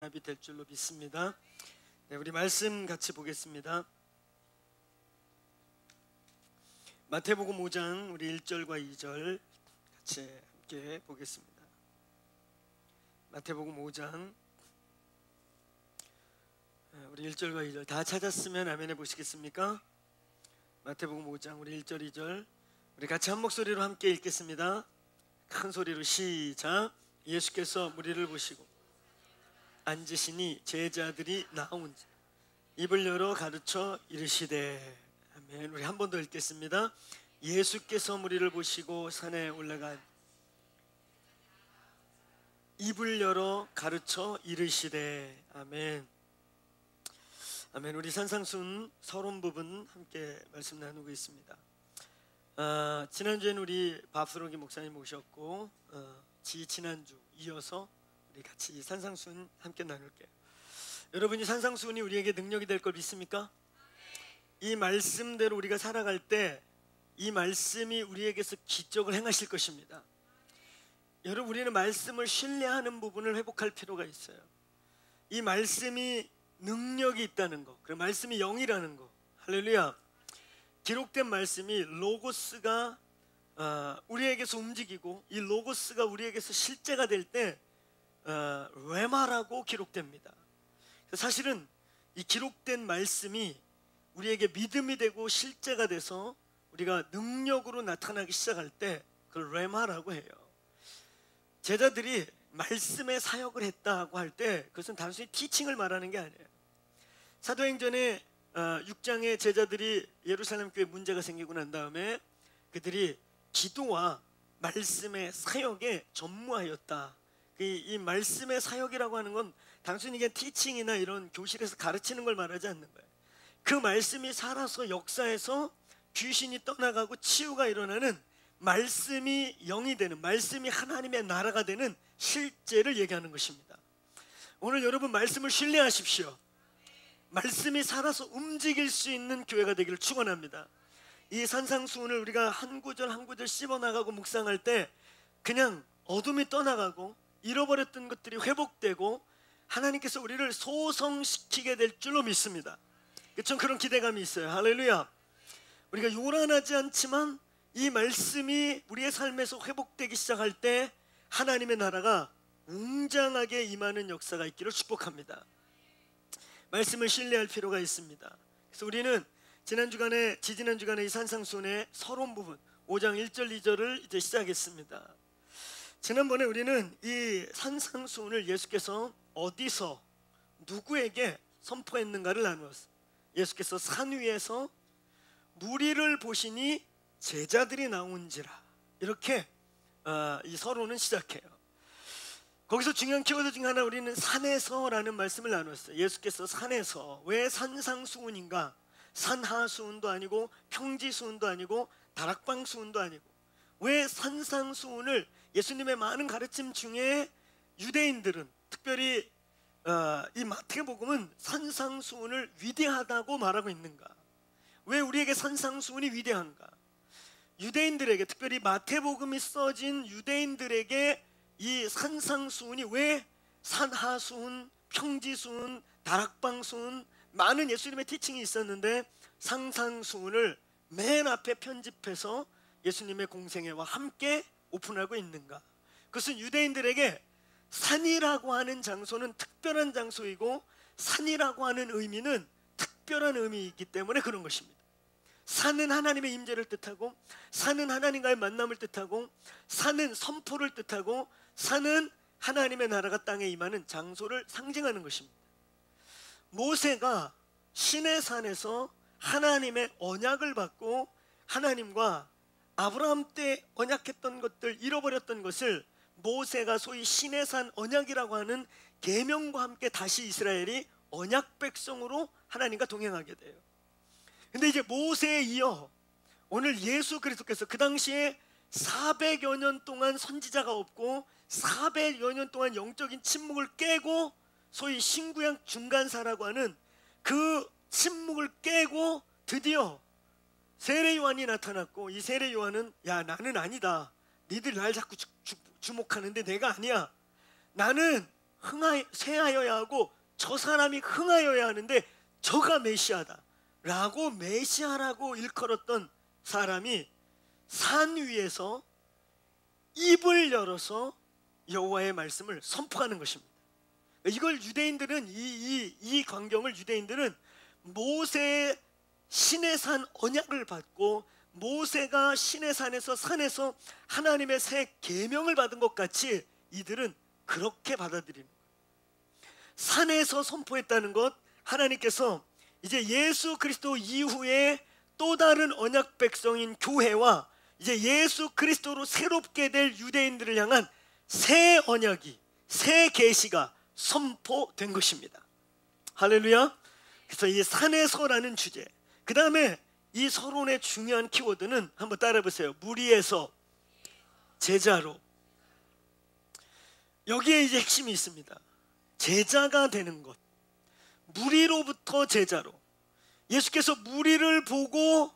답이 될 줄로 믿습니다. 네, 우리 말씀 같이 보겠습니다. 마태복음 5장 우리 1절과 2절 같이 함께 보겠습니다. 마태복음 5장 우리 1절과 2절 다 찾았으면 아멘 해보시겠습니까? 마태복음 5장 우리 1절 2절 우리 같이 한 목소리로 함께 읽겠습니다. 큰 소리로 시작. 예수께서 무리를 보시고 앉으시니 제자들이 나온지 입을 열어 가르쳐 이르시되. 아멘. 우리 한 번 더 읽겠습니다. 예수께서 무리를 보시고 산에 올라간 입을 열어 가르쳐 이르시되. 아멘. 아멘. 우리 산상순 서론 부분 함께 말씀 나누고 있습니다. 지난주에는 우리 밥수록이 목사님 모셨고 지난주 이어서 우리 같이 산상순 함께 나눌게요. 여러분이 산상순이 우리에게 능력이 될 걸 믿습니까? 이 말씀대로 우리가 살아갈 때 이 말씀이 우리에게서 기적을 행하실 것입니다. 여러분, 우리는 말씀을 신뢰하는 부분을 회복할 필요가 있어요. 이 말씀이 능력이 있다는 거, 그리고 말씀이 영이라는 거. 할렐루야. 기록된 말씀이 로고스가 우리에게서 움직이고 이 로고스가 우리에게서 실제가 될 때 레마라고 기록됩니다. 사실은 이 기록된 말씀이 우리에게 믿음이 되고 실제가 돼서 우리가 능력으로 나타나기 시작할 때 그걸 레마라고 해요. 제자들이 말씀의 사역을 했다고 할 때 그것은 단순히 티칭을 말하는 게 아니에요. 사도행전에 6장에 제자들이 예루살렘 교회에 문제가 생기고 난 다음에 그들이 기도와 말씀의 사역에 전무하였다. 이 말씀의 사역이라고 하는 건 단순히 이게 티칭이나 이런 교실에서 가르치는 걸 말하지 않는 거예요. 그 말씀이 살아서 역사에서 귀신이 떠나가고 치유가 일어나는, 말씀이 영이 되는, 말씀이 하나님의 나라가 되는 실제를 얘기하는 것입니다. 오늘 여러분 말씀을 신뢰하십시오. 말씀이 살아서 움직일 수 있는 교회가 되기를 축원합니다. 이 산상수훈을 우리가 한 구절 한 구절 씹어나가고 묵상할 때 그냥 어둠이 떠나가고 잃어버렸던 것들이 회복되고 하나님께서 우리를 소성시키게 될 줄로 믿습니다. 전 그런 기대감이 있어요. 할렐루야. 우리가 요란하지 않지만 이 말씀이 우리의 삶에서 회복되기 시작할 때 하나님의 나라가 웅장하게 임하는 역사가 있기를 축복합니다. 말씀을 신뢰할 필요가 있습니다. 그래서 우리는 지난 주간에 이 산상순의 서론 부분 5장 1절 2절을 이제 시작했습니다. 지난번에 우리는 이 산상순을 예수께서 어디서 누구에게 선포했는가를 나누었어요. 예수께서 산 위에서 무리를 보시니 제자들이 나온지라, 이렇게 이 서론은 시작해요. 거기서 중요한 키워드 중에 하나, 우리는 산에서라는 말씀을 나눴어요. 예수께서 산에서, 왜 산상수훈인가? 산하수훈도 아니고 평지수훈도 아니고 다락방수훈도 아니고 왜 산상수훈을 예수님의 많은 가르침 중에 유대인들은, 특별히 이 마태복음은 산상수훈을 위대하다고 말하고 있는가? 왜 우리에게 산상수훈이 위대한가? 유대인들에게, 특별히 마태복음이 써진 유대인들에게 이 산상수훈이 왜 산하수훈, 평지수훈, 다락방수훈, 많은 예수님의 티칭이 있었는데 산상수훈을 맨 앞에 편집해서 예수님의 공생애와 함께 오픈하고 있는가? 그것은 유대인들에게 산이라고 하는 장소는 특별한 장소이고 산이라고 하는 의미는 특별한 의미이기 때문에 그런 것입니다. 산은 하나님의 임재를 뜻하고, 산은 하나님과의 만남을 뜻하고, 산은 선포를 뜻하고, 산은 하나님의 나라가 땅에 임하는 장소를 상징하는 것입니다. 모세가 시내산에서 하나님의 언약을 받고 하나님과 아브라함 때 언약했던 것들, 잃어버렸던 것을 모세가 소위 시내산 언약이라고 하는 계명과 함께 다시 이스라엘이 언약 백성으로 하나님과 동행하게 돼요. 근데 이제 모세에 이어 오늘 예수 그리스도께서, 그 당시에 400여 년 동안 선지자가 없고 400여 년 동안 영적인 침묵을 깨고 소위 신구약 중간사라고 하는 그 침묵을 깨고 드디어 세례 요한이 나타났고, 이 세례 요한은 야, 나는 아니다. 니들 날 자꾸 주목하는데 내가 아니야. 나는 쇠하여야 하고 저 사람이 흥하여야 하는데 저가 메시아다 라고 메시아라고 일컬었던 사람이 산 위에서 입을 열어서 여호와의 말씀을 선포하는 것입니다. 이걸 유대인들은 이 광경을 유대인들은 모세의 시내산 언약을 받고 모세가 시내산에서 산에서 하나님의 새 계명을 받은 것 같이 이들은 그렇게 받아들이는 거예요. 산에서 선포했다는 것, 하나님께서 이제 예수 그리스도 이후에 또 다른 언약 백성인 교회와 이제 예수 그리스도로 새롭게 될 유대인들을 향한 새 언약이, 새 계시가 선포된 것입니다. 할렐루야. 그래서 이 산에서라는 주제, 그 다음에 이 서론의 중요한 키워드는 한번 따라해 보세요. 무리에서 제자로. 여기에 이제 핵심이 있습니다. 제자가 되는 것, 무리로부터 제자로. 예수께서 무리를 보고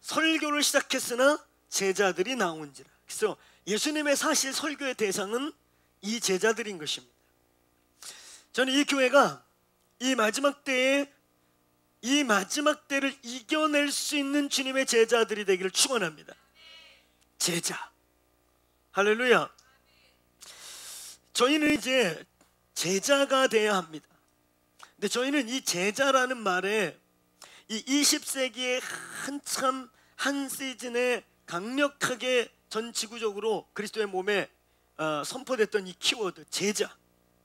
설교를 시작했으나 제자들이 나온지라. 그래서 예수님의 사실 설교의 대상은 이 제자들인 것입니다. 저는 이 교회가 이 마지막 때에 이 마지막 때를 이겨낼 수 있는 주님의 제자들이 되기를 축원합니다. 제자. 할렐루야. 저희는 이제 제자가 돼야 합니다. 근데 저희는 이 제자라는 말에 이 20세기에 한참 한 시즌에 강력하게 전 지구적으로 그리스도의 몸에 선포됐던 이 키워드 제자,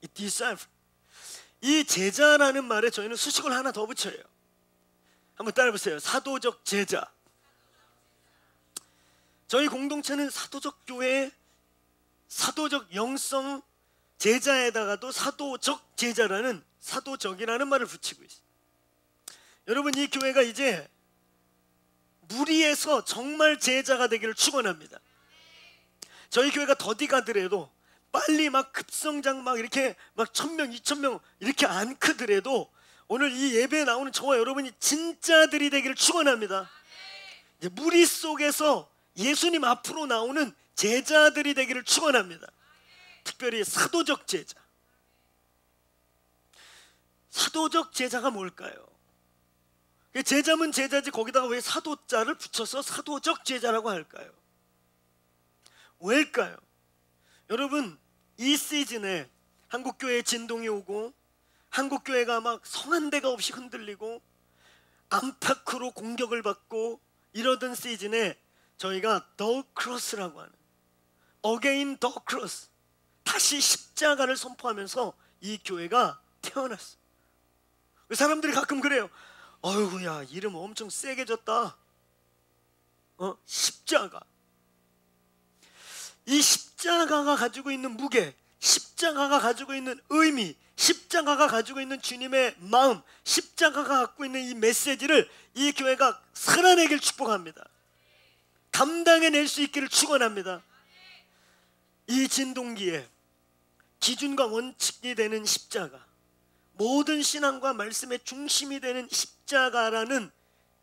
이 disciple, 이 제자라는 말에 저희는 수식을 하나 더 붙여요. 한번 따라해보세요. 사도적 제자. 저희 공동체는 사도적 교회, 사도적 영성 제자에다가도 사도적 제자라는 사도적이라는 말을 붙이고 있어요. 여러분, 이 교회가 이제 무리에서 정말 제자가 되기를 축원합니다. 저희 교회가 더디 가더라도 빨리 막 급성장 막 이렇게 막 1000명, 2000명 이렇게 안 크더라도 오늘 이 예배에 나오는 저와 여러분이 진짜들이 되기를 축원합니다. 이제 무리 속에서 예수님 앞으로 나오는 제자들이 되기를 축원합니다. 특별히 사도적 제자. 사도적 제자가 뭘까요? 제자면 제자지 거기다가 왜 사도자를 붙여서 사도적 제자라고 할까요? 왜일까요? 여러분, 이 시즌에 한국교회에 진동이 오고 한국교회가 막 성한데가 없이 흔들리고 안팎으로 공격을 받고 이러던 시즌에 저희가 The Cross라고 하는 Again the Cross, 다시 십자가를 선포하면서 이 교회가 태어났어요. 사람들이 가끔 그래요. 어이구야, 이름 엄청 세게 졌다. 십자가. 이 십자가가 가지고 있는 무게, 십자가가 가지고 있는 의미, 십자가가 가지고 있는 주님의 마음, 십자가가 갖고 있는 이 메시지를 이 교회가 살아내길 축복합니다. 감당해낼 수 있기를 축원합니다. 이 진동기에 기준과 원칙이 되는 십자가, 모든 신앙과 말씀의 중심이 되는 십자가라는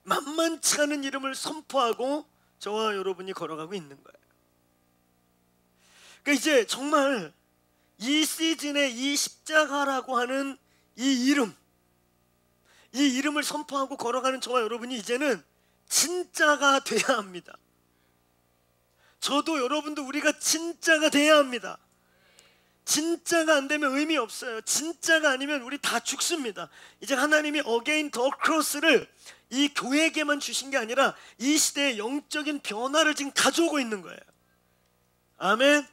만만치 않은 이름을 선포하고 저와 여러분이 걸어가고 있는 거예요. 그러니까 이제 정말 이 시즌에 이 십자가라고 하는 이 이름을 선포하고 걸어가는 저와 여러분이 이제는 진짜가 돼야 합니다. 저도 여러분도 우리가 진짜가 돼야 합니다. 진짜가 안 되면 의미 없어요. 진짜가 아니면 우리 다 죽습니다. 이제 하나님이 Again the Cross를 이 교회에게만 주신 게 아니라 이 시대의 영적인 변화를 지금 가져오고 있는 거예요. 아멘.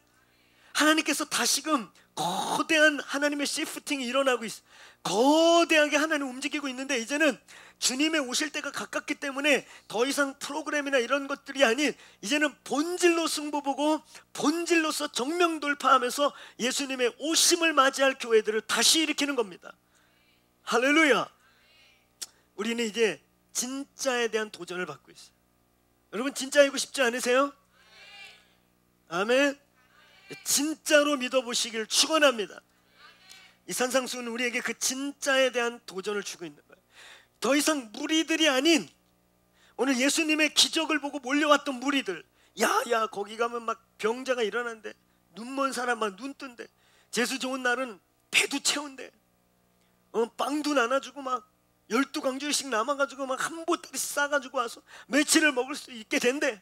하나님께서 다시금 거대한 하나님의 시프팅이 일어나고 있어요. 거대하게 하나님 움직이고 있는데 이제는 주님의 오실 때가 가깝기 때문에 더 이상 프로그램이나 이런 것들이 아닌 이제는 본질로 승부보고 본질로서 정면 돌파하면서 예수님의 오심을 맞이할 교회들을 다시 일으키는 겁니다. 할렐루야. 우리는 이제 진짜에 대한 도전을 받고 있어요. 여러분, 진짜이고 싶지 않으세요? 아멘. 진짜로 믿어보시길 축원합니다. 이 산상수는 우리에게 그 진짜에 대한 도전을 주고 있는 거예요. 더 이상 무리들이 아닌, 오늘 예수님의 기적을 보고 몰려왔던 무리들, 야 거기 가면 막 병자가 일어난대, 눈먼 사람 막 눈 뜬대, 재수 좋은 날은 배도 채운대. 빵도 나눠주고 막 12강주씩 남아가지고 막 한 보따리씩 싸가지고 와서 며칠을 먹을 수 있게 된대.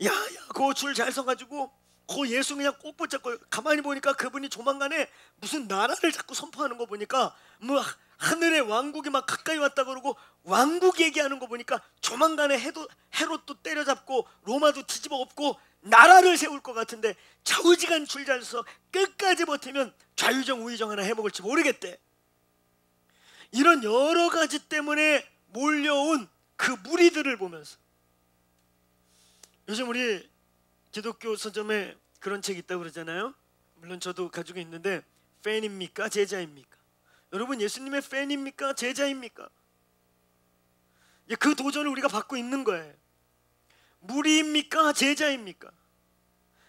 야야, 그 줄 잘 서가지고 그 예수 그냥 꼭 붙잡고, 가만히 보니까 그분이 조만간에 무슨 나라를 자꾸 선포하는 거 보니까 뭐 하늘의 왕국이 막 가까이 왔다 그러고, 왕국 얘기하는 거 보니까 조만간에 헤롯도 때려잡고 로마도 뒤집어 엎고 나라를 세울 것 같은데, 좌우지간 줄 잘 서 끝까지 버티면 좌유정 우유정 하나 해먹을지 모르겠대. 이런 여러 가지 때문에 몰려온 그 무리들을 보면서, 요즘 우리 기독교 서점에 그런 책이 있다고 그러잖아요. 물론 저도 가지고 있는데, 팬입니까 제자입니까? 여러분, 예수님의 팬입니까 제자입니까? 그 도전을 우리가 받고 있는 거예요. 무리입니까 제자입니까?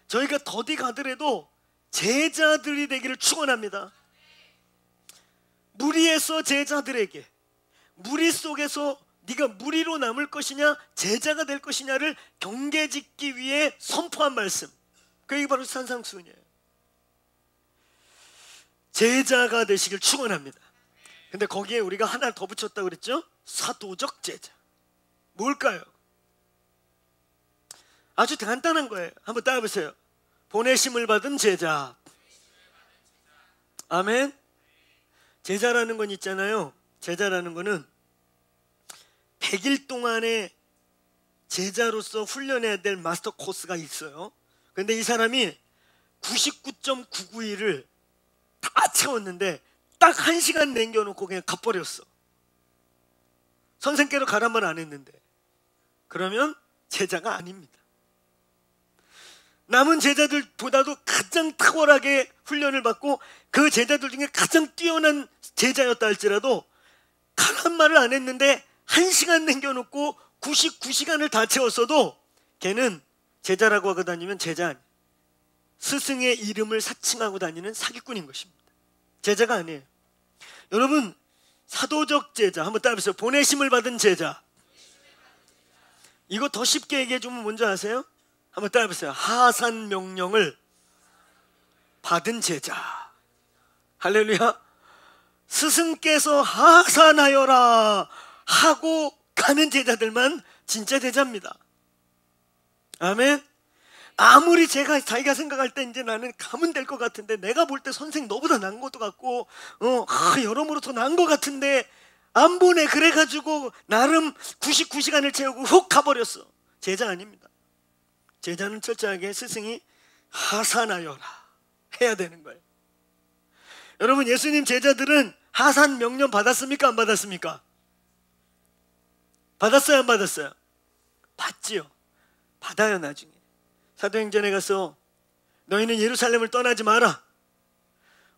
저희가 더디 가더라도 제자들이 되기를 축원합니다. 무리에서 제자들에게, 무리 속에서 네가 무리로 남을 것이냐 제자가 될 것이냐를 경계짓기 위해 선포한 말씀, 그게 바로 산상수훈이에요. 제자가 되시길 축원합니다. 근데 거기에 우리가 하나 더 붙였다고 그랬죠? 사도적 제자. 뭘까요? 아주 간단한 거예요. 한번 따라해보세요. 보내심을 받은 제자. 아멘. 제자라는 건 있잖아요. 제자라는 거는 100일 동안의 제자로서 훈련해야 될 마스터 코스가 있어요. 근데 이 사람이 99.991을 다 채웠는데 딱 1시간 남겨놓고 그냥 가버렸어. 선생께로 가란 말 안 했는데. 그러면 제자가 아닙니다. 남은 제자들보다도 가장 탁월하게 훈련을 받고 그 제자들 중에 가장 뛰어난 제자였다 할지라도 가란 말을 안 했는데 1시간 남겨놓고 99시간을 다 채웠어도 걔는 제자라고 하고 다니면 제자 아니에요. 스승의 이름을 사칭하고 다니는 사기꾼인 것입니다. 제자가 아니에요. 여러분, 사도적 제자 한번 따라해보세요. 보내심을 받은 제자. 이거 더 쉽게 얘기해 주면 뭔지 아세요? 한번 따라해보세요. 하산 명령을 받은 제자. 할렐루야. 스승께서 하산하여라 하고 가는 제자들만 진짜 제자입니다. 아멘. 아무리 자기가 생각할 때 이제 나는 가면 될 것 같은데, 내가 볼 때 선생 너보다 나은 것도 같고 여러모로 더 나은 것 같은데 안 보내. 그래가지고 나름 99시간을 채우고 훅 가버렸어. 제자 아닙니다. 제자는 철저하게 스승이 하산하여라 해야 되는 거예요. 여러분, 예수님 제자들은 하산 명령 받았습니까 안 받았습니까? 받았어요 안 받았어요? 받지요. 받아요. 나중에 사도행전에 가서 너희는 예루살렘을 떠나지 마라.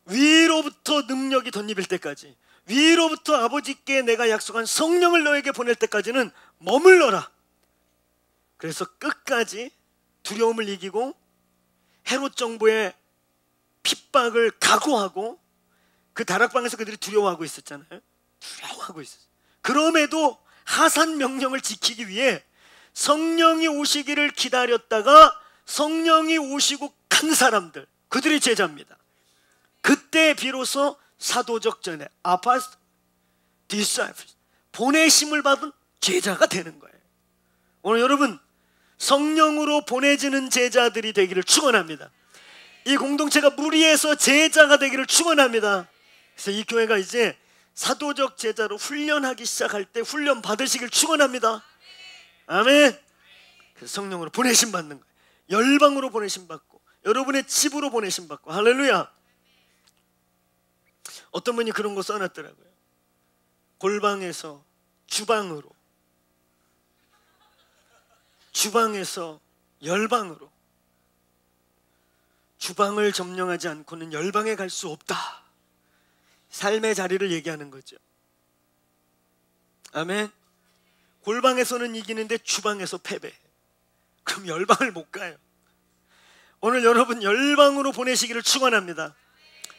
위로부터 능력이 덧입힐 때까지, 위로부터 아버지께 내가 약속한 성령을 너에게 보낼 때까지는 머물러라. 그래서 끝까지 두려움을 이기고 헤롯 정부의 핍박을 각오하고, 그 다락방에서 그들이 두려워하고 있었잖아요. 두려워하고 있었어요. 그럼에도 하산 명령을 지키기 위해 성령이 오시기를 기다렸다가 성령이 오시고 간 사람들, 그들이 제자입니다. 그때 비로소 사도적 전에 아파스톨, 디사이플스, 보내심을 받은 제자가 되는 거예요. 오늘 여러분, 성령으로 보내지는 제자들이 되기를 축원합니다. 이 공동체가 무리에서 제자가 되기를 축원합니다. 그래서 이 교회가 이제 사도적 제자로 훈련하기 시작할 때 훈련 받으시길 축원합니다. 아멘. 그래서 성령으로 보내심 받는 거예요. 열방으로 보내심 받고, 여러분의 집으로 보내심 받고. 할렐루야. 어떤 분이 그런 거 써놨더라고요. 골방에서 주방으로, 주방에서 열방으로. 주방을 점령하지 않고는 열방에 갈 수 없다. 삶의 자리를 얘기하는 거죠. 아멘. 골방에서는 이기는데 주방에서 패배. 그럼 열방을 못 가요. 오늘 여러분 열방으로 보내시기를 축원합니다.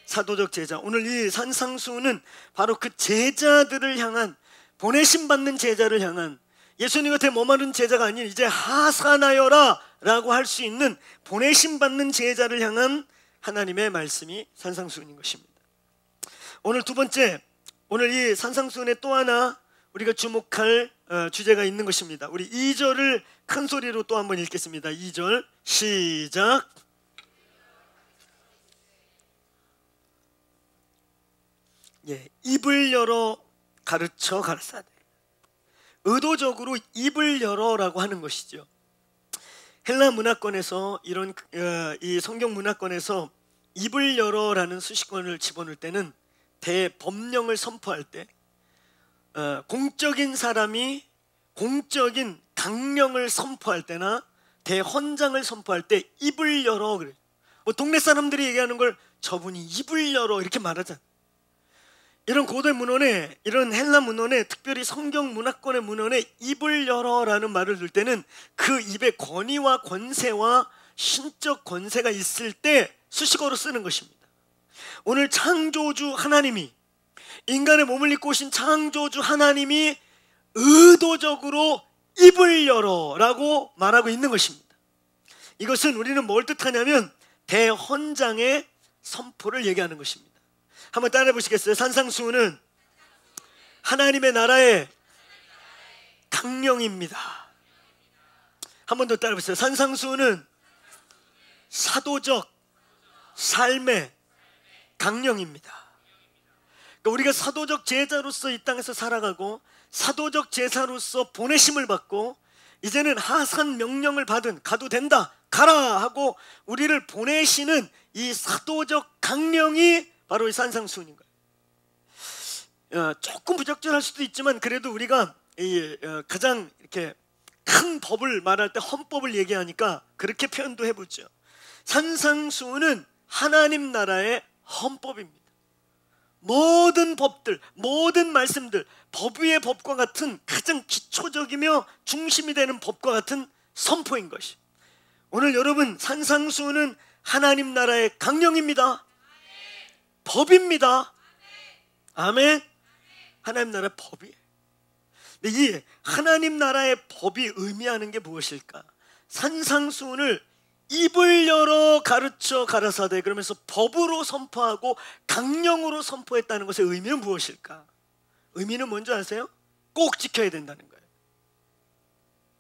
사도적 제자. 오늘 이 산상수훈은 바로 그 제자들을 향한, 보내심 받는 제자를 향한, 예수님 곁에 머무른 제자가 아닌 이제 하산하여라 라고 할 수 있는 보내심 받는 제자를 향한 하나님의 말씀이 산상수훈인 것입니다. 오늘 두 번째, 오늘 이 산상수훈에 또 하나 우리가 주목할 주제가 있는 것입니다. 우리 2절을 큰 소리로 또 한번 읽겠습니다. 2절 시작. 입을 열어 가르쳐 가르사대. 의도적으로 입을 열어라고 하는 것이죠. 헬라 문화권에서 이런 이 성경 문화권에서 입을 열어라는 수식어를 집어넣을 때는 대법령을 선포할 때 공적인 사람이 공적인 강령을 선포할 때나 대헌장을 선포할 때 입을 열어 그래. 뭐 동네 사람들이 얘기하는 걸 저분이 입을 열어 이렇게 말하잖아. 이런 고대 문헌에, 이런 헬라 문헌에, 특별히 성경 문화권의 문헌에 입을 열어라는 말을 넣을 때는 그 입에 권위와 권세와 신적 권세가 있을 때 수식어로 쓰는 것입니다. 오늘 창조주 하나님이, 인간의 몸을 입고 오신 창조주 하나님이 의도적으로 입을 열어라고 말하고 있는 것입니다. 이것은 우리는 뭘 뜻하냐면 대헌장의 선포를 얘기하는 것입니다. 한번 따라해 보시겠어요? 산상수훈은 하나님의 나라의 강령입니다. 한 번 더 따라해 보세요. 산상수훈은 사도적 삶의 강령입니다. 그러니까 우리가 사도적 제자로서 이 땅에서 살아가고 사도적 제사로서 보내심을 받고 이제는 하산 명령을 받은, 가도 된다, 가라 하고 우리를 보내시는 이 사도적 강령이 바로 이 산상수훈인 거예요. 조금 부적절할 수도 있지만 그래도 우리가 가장 이렇게 큰 법을 말할 때 헌법을 얘기하니까 그렇게 표현도 해보죠. 산상수훈은 하나님 나라의 헌법입니다. 모든 법들, 모든 말씀들, 법 위의 법과 같은 가장 기초적이며 중심이 되는 법과 같은 선포인 것이. 오늘 여러분, 산상수훈은 하나님 나라의 강령입니다. 법입니다. 아멘. 하나님 나라의 법이에요. 근데 이 하나님 나라의 법이 의미하는 게 무엇일까? 산상수훈을 입을 열어 가르쳐 가라사대 그러면서 법으로 선포하고 강령으로 선포했다는 것의 의미는 무엇일까? 의미는 뭔지 아세요? 꼭 지켜야 된다는 거예요.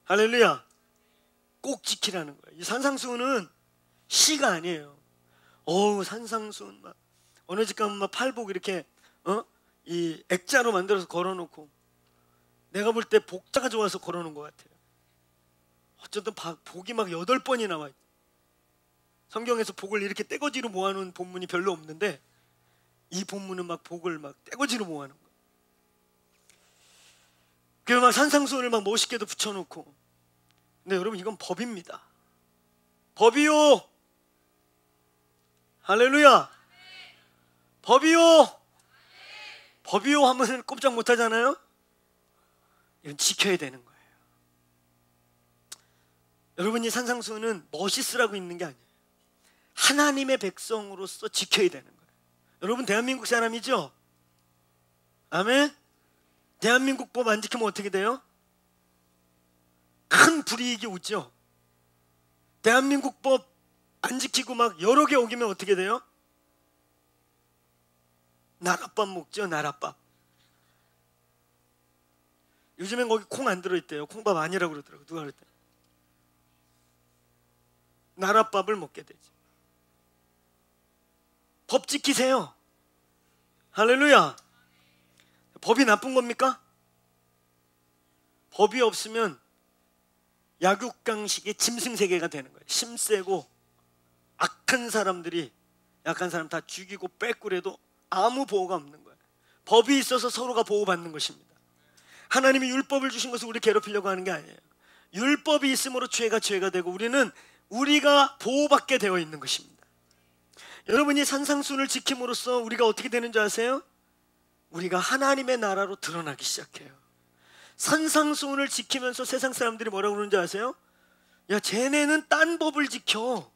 할렐루야. 꼭 지키라는 거예요. 이 산상수훈은 시가 아니에요. 산상수훈 막 어느 집 가면 막 팔복 이렇게 이 액자로 만들어서 걸어놓고, 내가 볼 때 복자가 좋아서 걸어놓은 것 같아요. 어쨌든 복이 막 8번이 나와 있어요. 성경에서 복을 이렇게 떼거지로 모아놓은 본문이 별로 없는데 이 본문은 막 복을 막 떼거지로 모아놓은 거예요. 그래서 막 산상수훈을 막 멋있게도 붙여놓고. 근데 여러분, 이건 법입니다. 법이요. 할렐루야. 법이요. 법이요 하면 꼼짝 못하잖아요. 이건 지켜야 되는 거예요. 여러분이 산상수훈은 멋있으라고 있는 게 아니에요. 하나님의 백성으로서 지켜야 되는 거예요. 여러분, 대한민국 사람이죠? 아멘. 대한민국 법 안 지키면 어떻게 돼요? 큰 불이익이 오죠. 대한민국 법 안 지키고 막 여러 개 오기면 어떻게 돼요? 나랏밥 먹죠. 나랏밥. 요즘엔 거기 콩 안 들어있대요. 콩밥 아니라고 그러더라고요. 누가 그랬대? 나랏밥을 먹게 되지. 법 지키세요. 할렐루야. 법이 나쁜 겁니까? 법이 없으면 약육강식의 짐승세계가 되는 거예요. 심세고 악한 사람들이 약한 사람 다 죽이고 빼꾸래도 아무 보호가 없는 거예요. 법이 있어서 서로가 보호받는 것입니다. 하나님이 율법을 주신 것을 우리 괴롭히려고 하는 게 아니에요. 율법이 있으므로 죄가 되고 우리가 보호받게 되어 있는 것입니다. 여러분이 산상수훈을 지킴으로써 우리가 어떻게 되는 줄 아세요? 우리가 하나님의 나라로 드러나기 시작해요. 산상수훈을 지키면서 세상 사람들이 뭐라고 그러는지 아세요? 야, 쟤네는 딴 법을 지켜.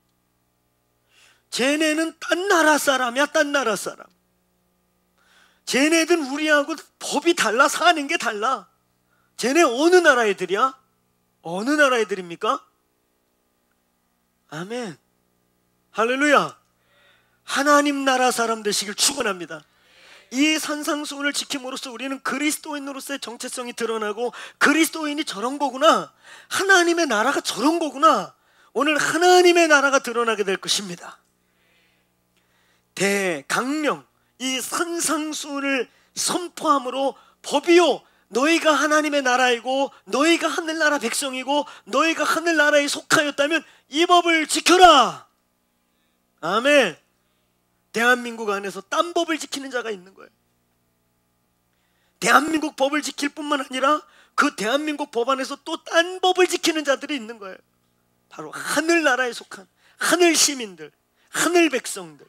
쟤네는 딴 나라 사람이야. 딴 나라 사람. 쟤네들은 우리하고 법이 달라. 사는 게 달라. 쟤네 어느 나라 애들이야? 어느 나라 애들입니까? 아멘. 할렐루야. 하나님 나라 사람 되시길 축원합니다. 이 산상수훈을 지킴으로써 우리는 그리스도인으로서의 정체성이 드러나고, 그리스도인이 저런 거구나, 하나님의 나라가 저런 거구나, 오늘 하나님의 나라가 드러나게 될 것입니다. 대강령, 이 산상수훈을 선포함으로 법이요 너희가 하나님의 나라이고 너희가 하늘나라 백성이고 너희가 하늘나라에 속하였다면 이 법을 지켜라. 아멘. 대한민국 안에서 딴 법을 지키는 자가 있는 거예요. 대한민국 법을 지킬 뿐만 아니라 그 대한민국 법 안에서 또 딴 법을 지키는 자들이 있는 거예요. 바로 하늘나라에 속한 하늘 시민들, 하늘 백성들.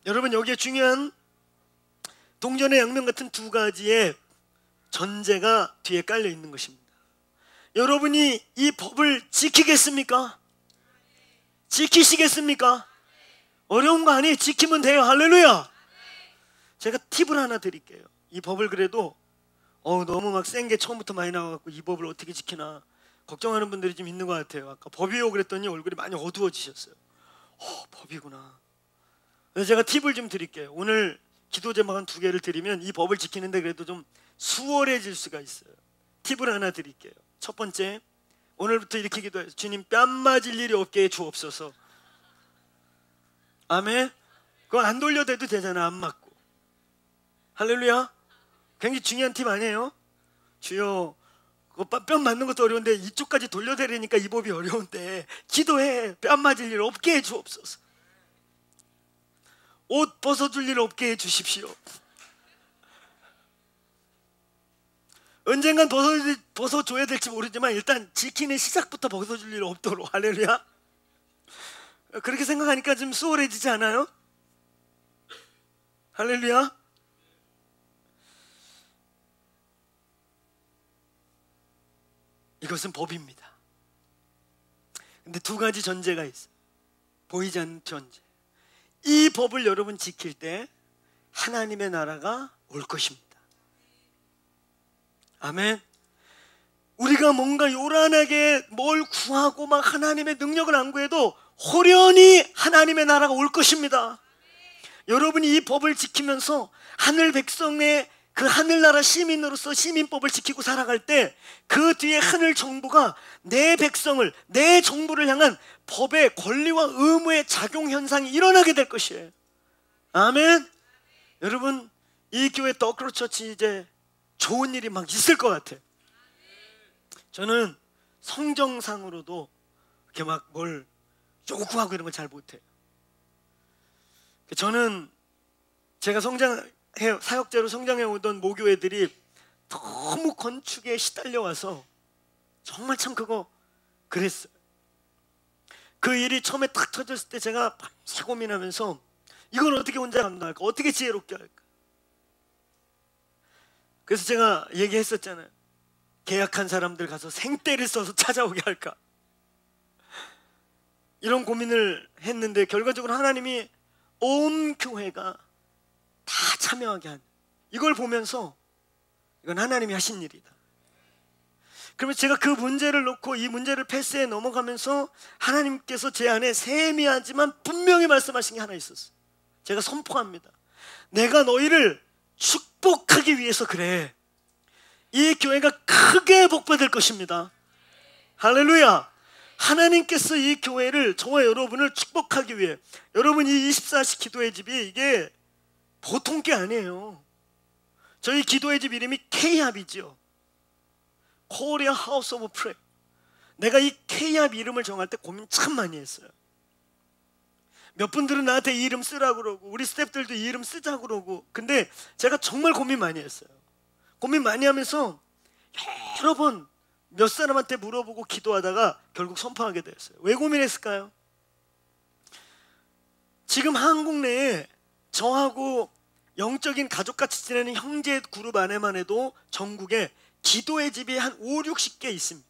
여러분, 여기에 중요한 동전의 양면 같은 두 가지의 전제가 뒤에 깔려 있는 것입니다. 여러분이 이 법을 지키겠습니까? 지키시겠습니까? 어려운 거 아니에요. 지키면 돼요. 할렐루야. 제가 팁을 하나 드릴게요. 이 법을 그래도 너무 막 센 게 처음부터 많이 나와갖고 이 법을 어떻게 지키나 걱정하는 분들이 좀 있는 것 같아요. 아까 법이요 그랬더니 얼굴이 많이 어두워지셨어요. 법이구나. 그래서 제가 팁을 좀 드릴게요. 오늘 기도 제목 한 2개를 드리면 이 법을 지키는데 그래도 좀 수월해질 수가 있어요. 팁을 하나 드릴게요. 첫 번째, 오늘부터 이렇게 기도해요. 주님, 뺨 맞을 일이 없게 해 주옵소서. 아멘. 그거 안 돌려대도 되잖아. 안 맞고. 할렐루야. 굉장히 중요한 팁 아니에요? 주여, 그거 뺨 맞는 것도 어려운데 이쪽까지 돌려대려니까 이 법이 어려운데 기도해. 뺨 맞을 일 없게 해 주옵소서. 옷 벗어줄 일 없게 해 주십시오. 언젠간 벗어줘야 될지 모르지만 일단 지키는 시작부터 벗어줄 일 없도록. 할렐루야. 그렇게 생각하니까 좀 수월해지지 않아요? 할렐루야. 이것은 법입니다. 근데 2가지 전제가 있어요. 보이지 않는 전제. 이 법을 여러분 지킬 때 하나님의 나라가 올 것입니다. 아멘. 우리가 뭔가 요란하게 뭘 구하고 막 하나님의 능력을 안 구해도 호련히 하나님의 나라가 올 것입니다. 여러분이 이 법을 지키면서 하늘 백성의 그 하늘나라 시민으로서 시민법을 지키고 살아갈 때 그 뒤에 하늘 정부가 내 백성을, 내 정부를 향한 법의 권리와 의무의 작용 현상이 일어나게 될 것이에요. 아멘. 여러분, 이 교회 더크로처치 이제 좋은 일이 막 있을 것 같아요. 저는 성정상으로도 이렇게 막 뭘 요구하고 이런 걸 잘 못해요. 저는 제가 사역자로 성장해 오던 모교회들이 너무 건축에 시달려 와서 정말 참 그거 그랬어요. 그 일이 처음에 딱 터졌을 때 제가 밤새 고민하면서 이걸 어떻게 혼자 감당할까? 어떻게 지혜롭게 할까? 그래서 제가 얘기했었잖아요. 계약한 사람들 가서 생떼를 써서 찾아오게 할까? 이런 고민을 했는데 결과적으로 하나님이 온 교회가 다 참여하게 한, 이걸 보면서 이건 하나님이 하신 일이다. 그러면 제가 그 문제를 놓고 이 문제를 패스해 넘어가면서 하나님께서 제 안에 세미하지만 분명히 말씀하신 게 하나 있었어요. 제가 선포합니다. 내가 너희를 축복하기 위해서 그래. 이 교회가 크게 복받을 것입니다. 할렐루야. 하나님께서 이 교회를, 저와 여러분을 축복하기 위해, 여러분 이 24시 기도의 집이 이게 보통 게 아니에요. 저희 기도의 집 이름이 K합이죠. 코리아 하우스 오브 프레이. 내가 이 K합 이름을 정할 때 고민 참 많이 했어요. 몇 분들은 나한테 이 이름 쓰라고 그러고 우리 스태프들도 이 이름 쓰자고 그러고, 근데 제가 정말 고민 많이 했어요. 고민 많이 하면서 여러 번 몇 사람한테 물어보고 기도하다가 결국 선포하게 되었어요. 왜 고민했을까요? 지금 한국 내에 저하고 영적인 가족같이 지내는 형제 그룹 안에만 해도 전국에 기도의 집이 한 5, 60개 있습니다.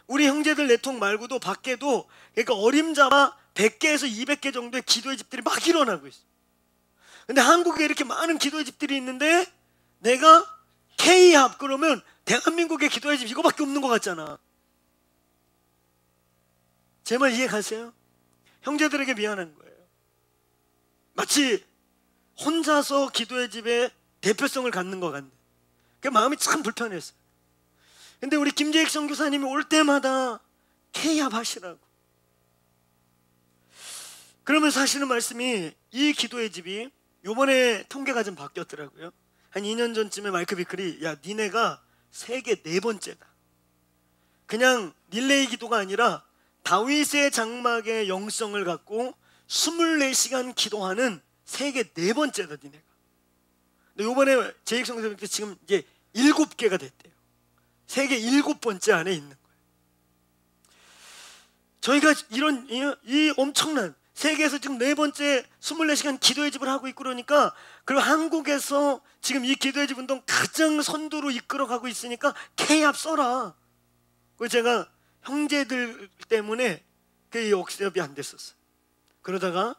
우리 형제들 내통 말고도 밖에도, 그러니까 어림잡아 100개에서 200개 정도의 기도의 집들이 막 일어나고 있어요. 근데 한국에 이렇게 많은 기도의 집들이 있는데 내가 K합 그러면 대한민국의 기도의 집 이거밖에 없는 것 같잖아. 제 말 이해 가세요? 형제들에게 미안한 거예요. 마치 혼자서 기도의 집에 대표성을 갖는 것 같네. 그 마음이 참 불편했어요. 근데 우리 김재익 선교사님이 올 때마다 케이압 하시라고. 그러면서 하시는 말씀이, 이 기도의 집이 요번에 통계가 좀 바뀌었더라고요. 한 2년 전쯤에 마이크 비클이, 야 니네가 세계 4번째다. 그냥 릴레이 기도가 아니라 다윗의 장막의 영성을 갖고 24시간 기도하는 세계 4번째다 니네가. 근데 요번에 재익 선교사님께 지금 이제 7개가 됐대요. 세계 7번째 안에 있는 거예요. 저희가 이런 이 엄청난 세계에서 지금 4번째 24시간 기도의 집을 하고 있고, 그러니까, 그리고 한국에서 지금 이 기도의 집 운동 가장 선두로 이끌어가고 있으니까 케이압 써라. 그래서 제가 형제들 때문에 그 억셉이 안 됐었어요. 그러다가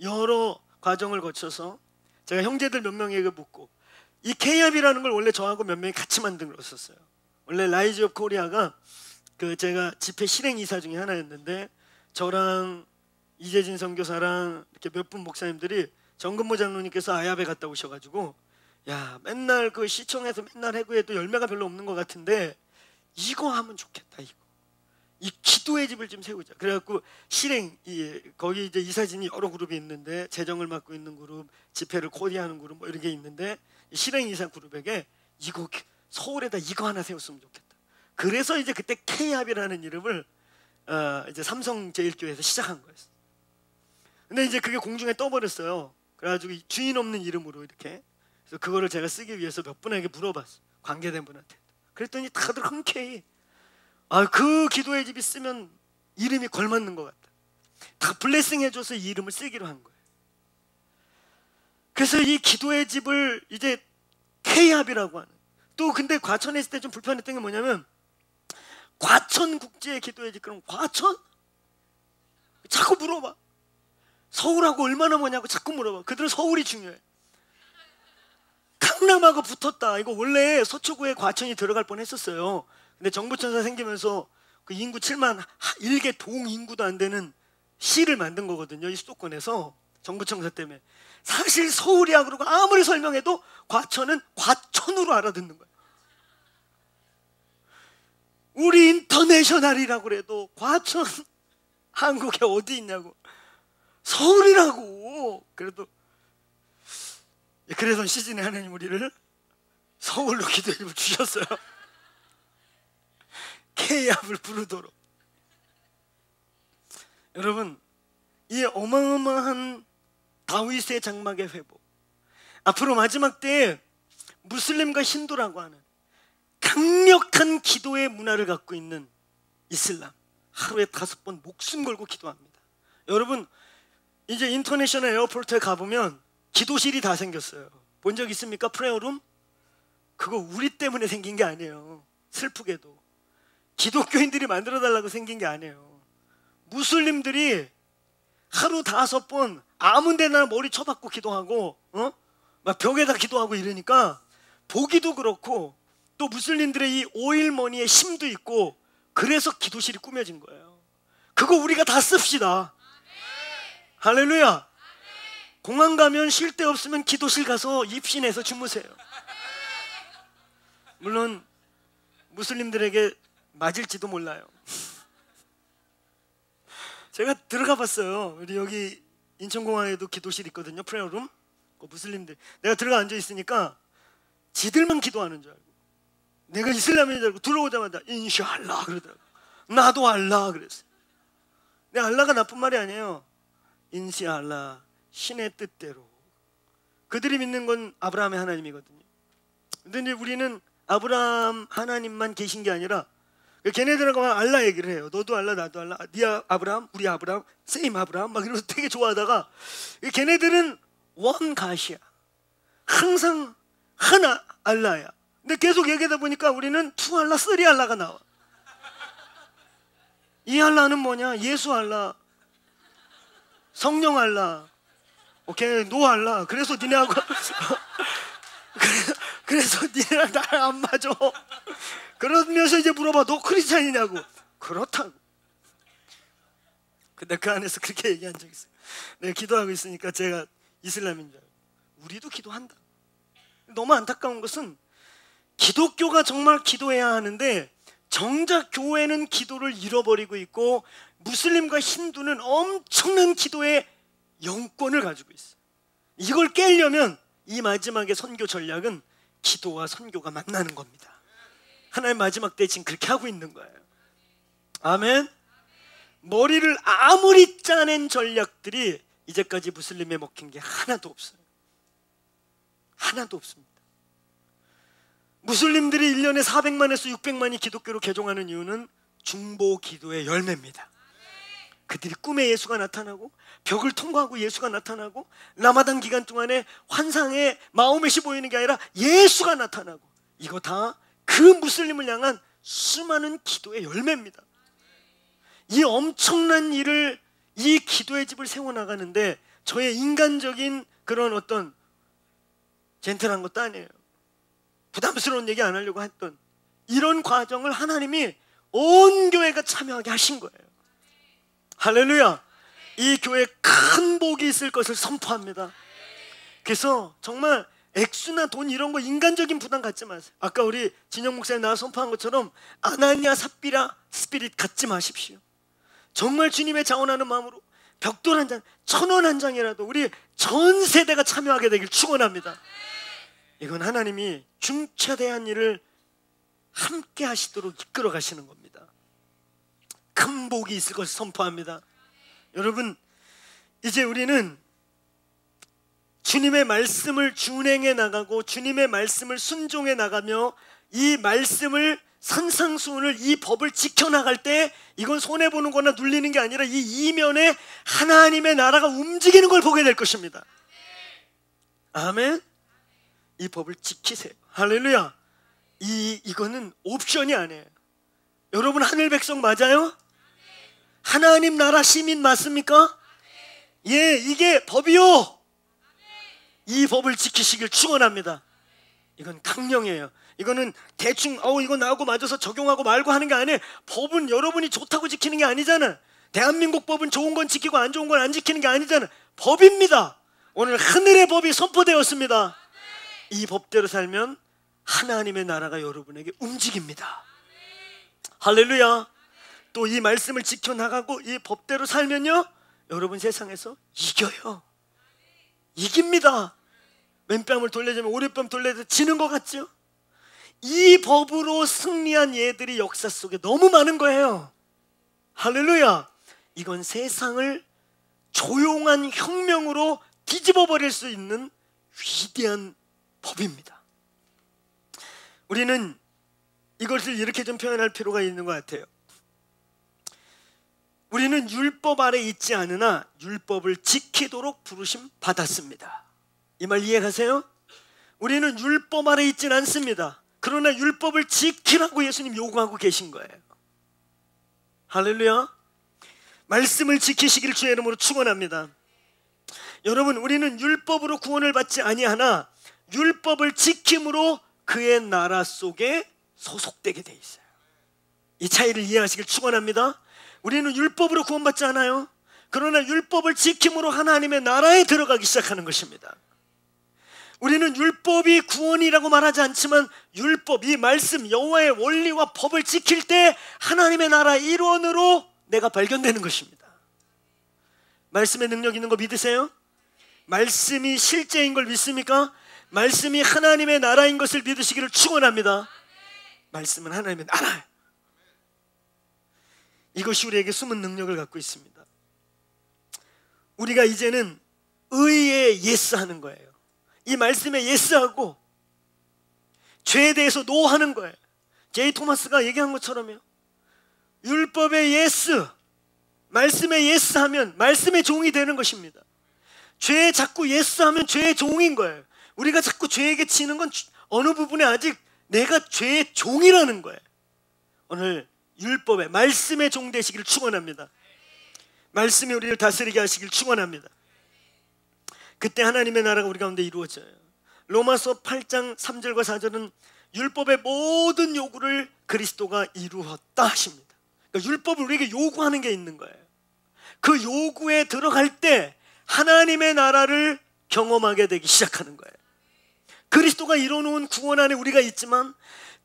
여러 과정을 거쳐서 제가 형제들 몇 명에게 묻고, 이 케이압이라는 걸 원래 저하고 몇 명이 같이 만들었었어요. 원래 라이즈 오브 코리아가 그 제가 집회 실행 이사 중에 하나였는데, 저랑 이재진 선교사랑 이렇게 몇 분 목사님들이 정근모 장로님께서 아야베 갔다 오셔가지고, 야 맨날 그 시청에서 맨날 해구해도 열매가 별로 없는 것 같은데 이거 하면 좋겠다. 이 기도의 집을 좀 세우자. 그래갖고 실행, 거기 이제 이사진이 여러 그룹이 있는데, 재정을 맡고 있는 그룹, 집회를 코디하는 그룹 뭐 이런 게 있는데, 실행 이사 그룹에게 이거 서울에다 이거 하나 세웠으면 좋겠다. 그래서 이제 그때 케이압이라는 이름을 이제 삼성제일교회에서 시작한 거였어요. 근데 이제 그게 공중에 떠버렸어요. 그래가지고 주인 없는 이름으로 이렇게. 그래서 그거를 제가 쓰기 위해서 몇 분에게 물어봤어요. 관계된 분한테. 그랬더니 다들 흔쾌히, 그 기도의 집이 쓰면 이름이 걸맞는 것 같다. 다 블레싱 해줘서 이 이름을 쓰기로 한 거예요. 그래서 이 기도의 집을 이제 케이압이라고 하는. 또 근데 과천에 있을 때 좀 불편했던 게 뭐냐면, 과천국제의 기도의 집, 그럼 과천? 자꾸 물어봐. 서울하고 얼마나 머냐고 자꾸 물어봐. 그들은 서울이 중요해. 강남하고 붙었다. 이거 원래 서초구에 과천이 들어갈 뻔했었어요. 근데 정부천사 생기면서 그 인구 7만 1개 동 인구도 안 되는 시를 만든 거거든요. 이 수도권에서 정부청사 때문에. 사실 서울이야 그러고 아무리 설명해도 과천은 과천으로 알아듣는 거예요. 우리 인터내셔널이라고 그래도 과천 한국에 어디 있냐고. 서울이라고. 그래서 시즌에 하나님 우리를 서울로 기도해 주셨어요. 케이압을 부르도록. 여러분, 이 어마어마한 다윗의 장막의 회복, 앞으로 마지막 때에 무슬림과 힌두라고 하는 강력한 기도의 문화를 갖고 있는 이슬람, 하루에 5번 목숨 걸고 기도합니다. 여러분, 이제 인터내셔널 에어포트에 가보면 기도실이 다 생겼어요. 본 적 있습니까? 프레어룸? 그거 우리 때문에 생긴 게 아니에요. 슬프게도 기독교인들이 만들어달라고 생긴 게 아니에요. 무슬림들이 하루 5번 아무 데나 머리 쳐박고 기도하고 막 벽에다 기도하고 이러니까 보기도 그렇고, 또 무슬림들의 이 오일머니의 힘도 있고, 그래서 기도실이 꾸며진 거예요. 그거 우리가 다 씁시다. 할렐루야. 공항 가면 쉴 데 없으면 기도실 가서 입신해서 주무세요. 물론 무슬림들에게 맞을지도 몰라요. 제가 들어가 봤어요. 우리 여기 인천공항에도 기도실 있거든요. 프레어룸. 무슬림들, 내가 들어가 앉아 있으니까 지들만 기도하는 줄 알고, 내가 이슬람인 줄 알고 들어오자마자 인샤알라 그러더라고. 나도 알라 그랬어요. 근데 알라가 나쁜 말이 아니에요. 인시알라, 신의 뜻대로. 그들이 믿는 건 아브라함의 하나님이거든요. 근데 이제 우리는 아브라함 하나님만 계신 게 아니라 걔네들하고 알라 얘기를 해요. 너도 알라, 나도 알라, 네 아브라함, 우리 아브라함, 세임 아브라함 막 이러면서 되게 좋아하다가, 걔네들은 원 가시야. 항상 하나 알라야. 근데 계속 얘기하다 보니까 우리는 투 알라, 쓰리 알라가 나와. 이 알라는 뭐냐? 예수 알라, 성령 알라, 오케이, 노 알라. 그래서 니네하고 그래서 니네랑 나랑 안 맞아. 그러면서 이제 물어봐, 너 크리스찬이냐고. 그렇다고. 근데 그 안에서 그렇게 얘기한 적 있어요. 내가 기도하고 있으니까 제가 이슬람인 줄 알고. 우리도 기도한다. 너무 안타까운 것은 기독교가 정말 기도해야 하는데 정작 교회는 기도를 잃어버리고 있고 무슬림과 힌두는 엄청난 기도의 영권을 가지고 있어요. 이걸 깨려면 이 마지막의 선교 전략은 기도와 선교가 만나는 겁니다. 하나님 마지막 때 지금 그렇게 하고 있는 거예요. 아멘. 머리를 아무리 짜낸 전략들이 이제까지 무슬림에 먹힌 게 하나도 없어요. 하나도 없습니다. 무슬림들이 1년에 400만에서 600만이 기독교로 개종하는 이유는 중보 기도의 열매입니다. 그들이 꿈에 예수가 나타나고 벽을 통과하고 예수가 나타나고 라마단 기간 동안에 환상에 마호멧이 보이는 게 아니라 예수가 나타나고, 이거 다 그 무슬림을 향한 수많은 기도의 열매입니다. 이 엄청난 일을, 이 기도의 집을 세워나가는데 저의 인간적인 그런 어떤 젠틀한 것도 아니에요. 부담스러운 얘기 안 하려고 했던 이런 과정을 하나님이 온 교회가 참여하게 하신 거예요. 할렐루야. 이 교회에 큰 복이 있을 것을 선포합니다. 그래서 정말 액수나 돈 이런 거 인간적인 부담 갖지 마세요. 아까 우리 진영 목사님 나와 선포한 것처럼 아나니아 삽비라 스피릿 갖지 마십시오. 정말 주님의 자원하는 마음으로 벽돌 한 장, 1,000원 한 장이라도 우리 전 세대가 참여하게 되길 축원합니다. 이건 하나님이 중차대한 일을 함께 하시도록 이끌어 가시는 겁니다. 큰 복이 있을 것을 선포합니다. 여러분, 이제 우리는 주님의 말씀을 준행해 나가고 주님의 말씀을 순종해 나가며 이 말씀을 산상수훈을, 이 법을 지켜나갈 때 이건 손해보는 거나 눌리는 게 아니라 이 이면에 하나님의 나라가 움직이는 걸 보게 될 것입니다. 아멘. 이 법을 지키세요. 할렐루야. 이거는 옵션이 아니에요. 여러분 하늘 백성 맞아요? 하나님 나라 시민 맞습니까? 예, 이게 법이요. 이 법을 지키시길 축원합니다. 이건 강령이에요. 이거는 대충 이거 나하고 맞아서 적용하고 말고 하는 게 아니에요. 법은 여러분이 좋다고 지키는 게 아니잖아. 대한민국 법은 좋은 건 지키고 안 좋은 건 안 지키는 게 아니잖아. 법입니다. 오늘 하늘의 법이 선포되었습니다. 이 법대로 살면 하나님의 나라가 여러분에게 움직입니다. 할렐루야. 또 이 말씀을 지켜나가고 이 법대로 살면요, 여러분 세상에서 이겨요. 이깁니다. 맨뺨을 돌려주면 오랫밤 돌려도 지는 것 같죠? 이 법으로 승리한 예들이 역사 속에 너무 많은 거예요. 할렐루야. 이건 세상을 조용한 혁명으로 뒤집어 버릴 수 있는 위대한 법입니다. 우리는 이것을 이렇게 좀 표현할 필요가 있는 것 같아요. 우리는 율법 아래 있지 않으나 율법을 지키도록 부르심 받았습니다. 이 말 이해가세요? 우리는 율법 아래 있지는 않습니다. 그러나 율법을 지키라고 예수님 요구하고 계신 거예요. 할렐루야. 말씀을 지키시길 주의 이름으로 축원합니다. 여러분, 우리는 율법으로 구원을 받지 아니하나 율법을 지킴으로 그의 나라 속에 소속되게 돼 있어요. 이 차이를 이해하시길 축원합니다. 우리는 율법으로 구원받지 않아요. 그러나 율법을 지킴으로 하나님의 나라에 들어가기 시작하는 것입니다. 우리는 율법이 구원이라고 말하지 않지만 율법, 이 말씀, 여호와의 원리와 법을 지킬 때 하나님의 나라 일원으로 내가 발견되는 것입니다. 말씀의 능력 있는 거 믿으세요? 말씀이 실제인 걸 믿습니까? 말씀이 하나님의 나라인 것을 믿으시기를 축원합니다. 말씀은 하나님의 나라예요. 이것이 우리에게 숨은 능력을 갖고 있습니다. 우리가 이제는 의에 예스하는 거예요. 이 말씀에 예스하고 죄에 대해서 노하는 거예요. 제이 토마스가 얘기한 것처럼요, 율법에 예스, 말씀에 예스하면 말씀의 종이 되는 것입니다. 죄에 자꾸 예스하면 죄의 종인 거예요. 우리가 자꾸 죄에게 치는 건 어느 부분에 아직 내가 죄의 종이라는 거예요. 오늘 율법의 말씀의 종 되시기를 축원합니다. 말씀이 우리를 다스리게 하시길 축원합니다. 그때 하나님의 나라가 우리 가운데 이루어져요. 로마서 8장 3절과 4절은 율법의 모든 요구를 그리스도가 이루었다 하십니다. 그러니까 율법을 우리에게 요구하는 게 있는 거예요. 그 요구에 들어갈 때 하나님의 나라를 경험하게 되기 시작하는 거예요. 그리스도가 이뤄놓은 구원 안에 우리가 있지만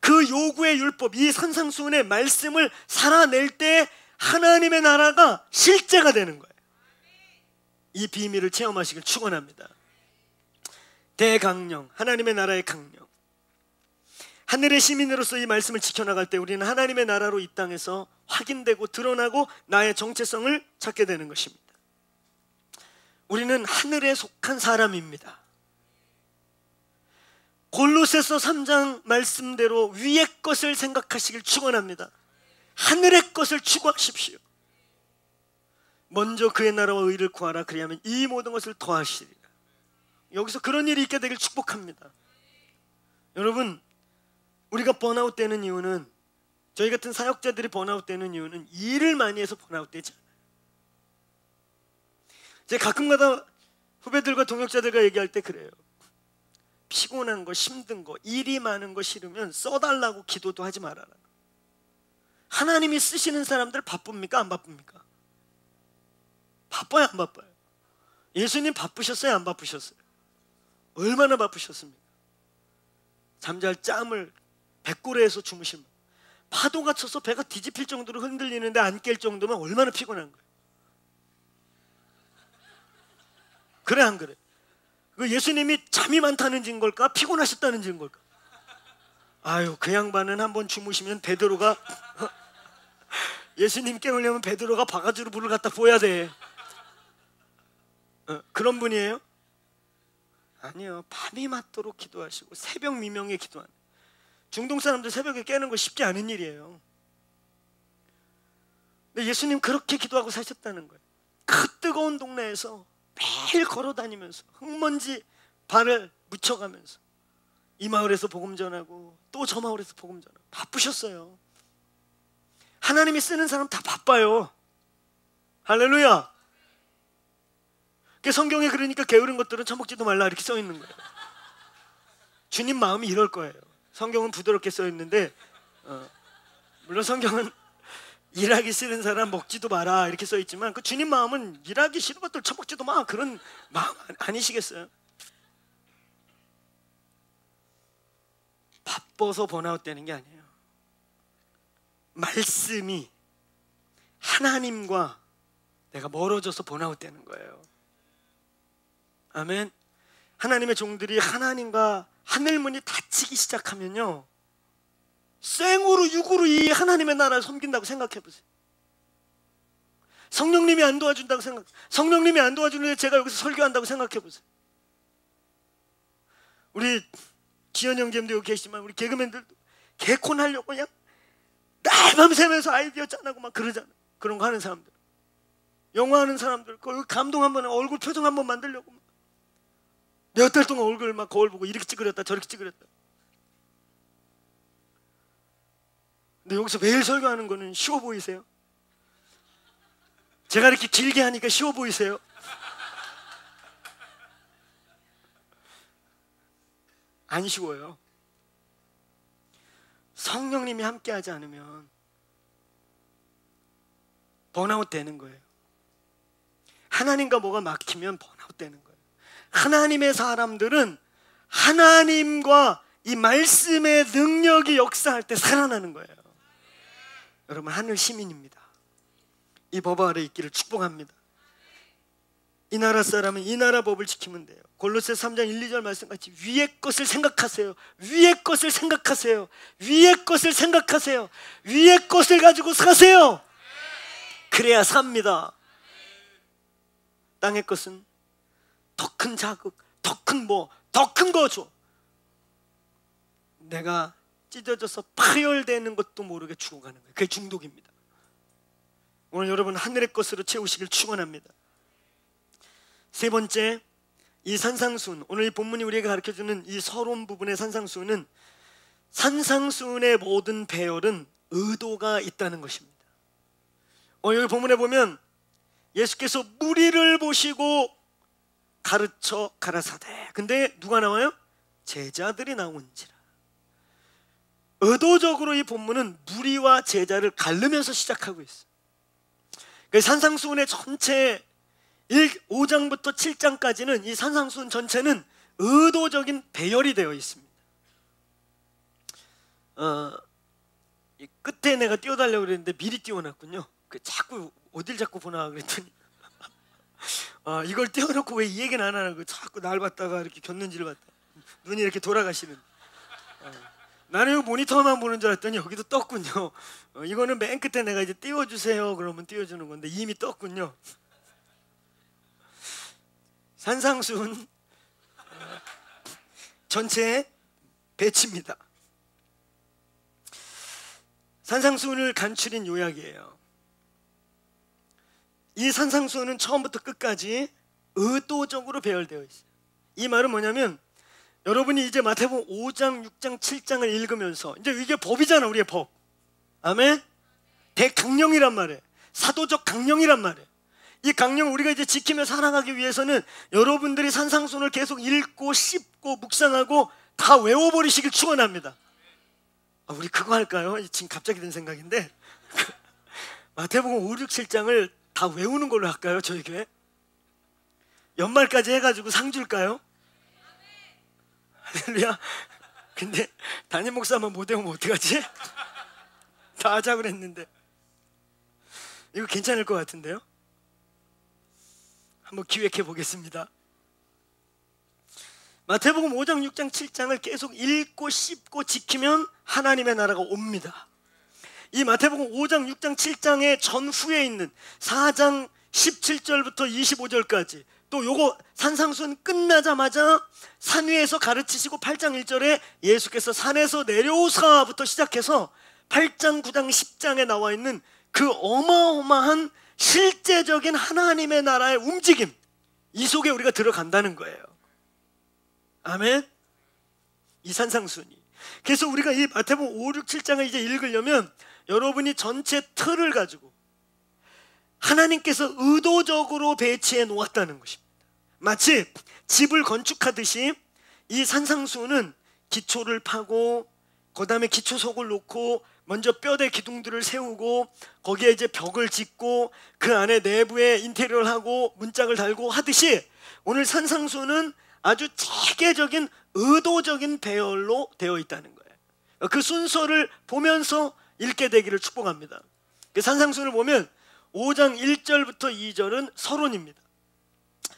그 요구의 율법, 이 산상수훈의 말씀을 살아낼 때 하나님의 나라가 실제가 되는 거예요. 이 비밀을 체험하시길 축원합니다. 대강령, 하나님의 나라의 강령. 하늘의 시민으로서 이 말씀을 지켜나갈 때 우리는 하나님의 나라로 이 땅에서 확인되고 드러나고 나의 정체성을 찾게 되는 것입니다. 우리는 하늘에 속한 사람입니다. 골로새서 3장 말씀대로 위의 것을 생각하시길 축원합니다. 하늘의 것을 추구하십시오. 먼저 그의 나라와 의를 구하라. 그리하면 이 모든 것을 더하시리라. 여기서 그런 일이 있게 되길 축복합니다. 여러분, 우리가 번아웃 되는 이유는, 저희 같은 사역자들이 번아웃 되는 이유는 일을 많이 해서 번아웃 되지 않아요. 제가 가끔가다 후배들과 동역자들과 얘기할 때 그래요. 피곤한 거, 힘든 거, 일이 많은 거 싫으면 써달라고 기도도 하지 말아라. 하나님이 쓰시는 사람들 바쁩니까? 안 바쁩니까? 바빠요, 안 바빠요? 예수님 바쁘셨어요, 안 바쁘셨어요? 얼마나 바쁘셨습니까? 잠잘 짬을 백고래에서 주무시면 파도가 쳐서 배가 뒤집힐 정도로 흔들리는데 안 깰 정도면 얼마나 피곤한 거예요. 그래 안 그래? 그 예수님이 잠이 많다는 증거일까? 피곤하셨다는 증거일까? 아유, 그 양반은 한번 주무시면 베드로가 예수님 깨우려면 베드로가 바가지로 물을 갖다 부어야 돼. 그런 분이에요? 아니요, 밤이 맞도록 기도하시고 새벽 미명에 기도하는. 중동 사람들 새벽에 깨는 거 쉽지 않은 일이에요. 근데 예수님 그렇게 기도하고 사셨다는 거예요. 그 뜨거운 동네에서 매일 걸어 다니면서 흙먼지 발을 묻혀가면서 이 마을에서 복음 전하고 또 저 마을에서 복음 전하고 바쁘셨어요. 하나님이 쓰는 사람 다 바빠요. 할렐루야. 성경에 그러니까 게으른 것들은 처먹지도 말라 이렇게 써 있는 거예요. 주님 마음이 이럴 거예요. 성경은 부드럽게 써 있는데 물론 성경은 일하기 싫은 사람 먹지도 마라 이렇게 써 있지만 그 주님 마음은 일하기 싫은 것들 처먹지도 마, 그런 마음 아니시겠어요? 바빠서 번아웃 되는 게 아니에요. 말씀이 하나님과 내가 멀어져서 번아웃 되는 거예요. 아멘. 하나님의 종들이 하나님과 하늘문이 닫히기 시작하면요, 생으로 육으로 이 하나님의 나라를 섬긴다고 생각해 보세요. 성령님이 안 도와준다고 성령님이 안 도와주는데 제가 여기서 설교한다고 생각해 보세요. 우리 기현 형제님도 여기 계시지만 우리 개그맨들도 개콘 하려고 그냥 날밤 새면서 아이디어 짜내고 막 그러잖아. 그런 거 하는 사람들, 영화 하는 사람들, 그 감동 한번, 얼굴 표정 한번 만들려고 몇 달 동안 얼굴 막 거울 보고 이렇게 찌그렸다 저렇게 찌그렸다. 근데 여기서 매일 설교하는 거는 쉬워 보이세요? 제가 이렇게 길게 하니까 쉬워 보이세요? 안 쉬워요. 성령님이 함께하지 않으면 번아웃 되는 거예요. 하나님과 뭐가 막히면 번아웃 되는 거예요. 하나님의 사람들은 하나님과 이 말씀의 능력이 역사할 때 살아나는 거예요. 여러분, 하늘 시민입니다. 이 법 아래 있기를 축복합니다. 이 나라 사람은 이 나라 법을 지키면 돼요. 골로새 3장 1, 2절 말씀같이 위의 것을 생각하세요. 위의 것을 생각하세요. 위의 것을 생각하세요. 위의 것을 가지고 사세요. 그래야 삽니다. 땅의 것은 더 큰 자극, 더 큰 더 큰 거 줘. 내가 찢어져서 파열되는 것도 모르게 죽어가는 거예요. 그게 중독입니다. 오늘 여러분 하늘의 것으로 채우시길 축원합니다. 세 번째, 이 산상수훈, 오늘 이 본문이 우리에게 가르쳐주는 이 서론 부분의 산상수훈은, 산상수훈의 모든 배열은 의도가 있다는 것입니다. 여기 본문에 보면 예수께서 무리를 보시고 가르쳐 가라사대. 근데 누가 나와요? 제자들이 나온지라. 의도적으로 이 본문은 무리와 제자를 가르면서 시작하고 있어요. 산상수훈의 전체 5장부터 7장까지는 이 산상수훈 전체는 의도적인 배열이 되어 있습니다. 이 끝에 내가 띄워달라고 그랬는데 미리 띄워놨군요. 자꾸 어딜 자꾸 보나 그랬더니 이걸 띄워놓고 왜 이 얘기는 안 하나, 자꾸 날 봤다가 이렇게 겼는지를 봤다. 눈이 이렇게 돌아가시는. 나는 이거 모니터만 보는 줄 알았더니 여기도 떴군요. 이거는 맨 끝에 내가 이제 띄워주세요 그러면 띄워주는 건데 이미 떴군요. 산상수훈 전체의 배치입니다. 산상수훈을 간추린 요약이에요. 이 산상수훈은 처음부터 끝까지 의도적으로 배열되어 있어요. 이 말은 뭐냐면 여러분이 이제 마태복음 5장, 6장, 7장을 읽으면서 이제 이게 법이잖아, 우리의 법. 아멘? 대강령이란 말이에요. 사도적 강령이란 말이에요. 이 강령을 우리가 이제 지키며 살아가기 위해서는 여러분들이 산상수훈을 계속 읽고 씹고 묵상하고 다 외워버리시길 축원합니다. 우리 그거 할까요? 지금 갑자기 든 생각인데 마태복음 5, 6, 7장을 다 외우는 걸로 할까요? 저희 교회? 연말까지 해가지고 상 줄까요? 할렐루야. 근데 담임 목사만 못 외우면 어떡하지? 다 하자고 그랬는데 이거 괜찮을 것 같은데요? 한번 기획해 보겠습니다. 마태복음 5장, 6장, 7장을 계속 읽고 씹고 지키면 하나님의 나라가 옵니다. 이 마태복음 5장, 6장, 7장의 전후에 있는 4장 17절부터 25절까지, 또 요거 산상수훈 끝나자마자 산 위에서 가르치시고 8장 1절에 예수께서 산에서 내려오사부터 시작해서 8장, 9장, 10장에 나와 있는 그 어마어마한 실제적인 하나님의 나라의 움직임, 이 속에 우리가 들어간다는 거예요. 아멘. 이 산상수훈이. 그래서 우리가 이 마태복음 5, 6, 7장을 이제 읽으려면 여러분이 전체 틀을 가지고 하나님께서 의도적으로 배치해 놓았다는 것입니다. 마치 집을 건축하듯이 이 산상수훈은 기초를 파고 그 다음에 기초석을 놓고 먼저 뼈대 기둥들을 세우고 거기에 이제 벽을 짓고 그 안에 내부에 인테리어를 하고 문짝을 달고 하듯이 오늘 산상수훈은 아주 체계적인 의도적인 배열로 되어 있다는 거예요. 그 순서를 보면서 읽게 되기를 축복합니다. 그 산상수훈을 보면 5장 1절부터 2절은 서론입니다.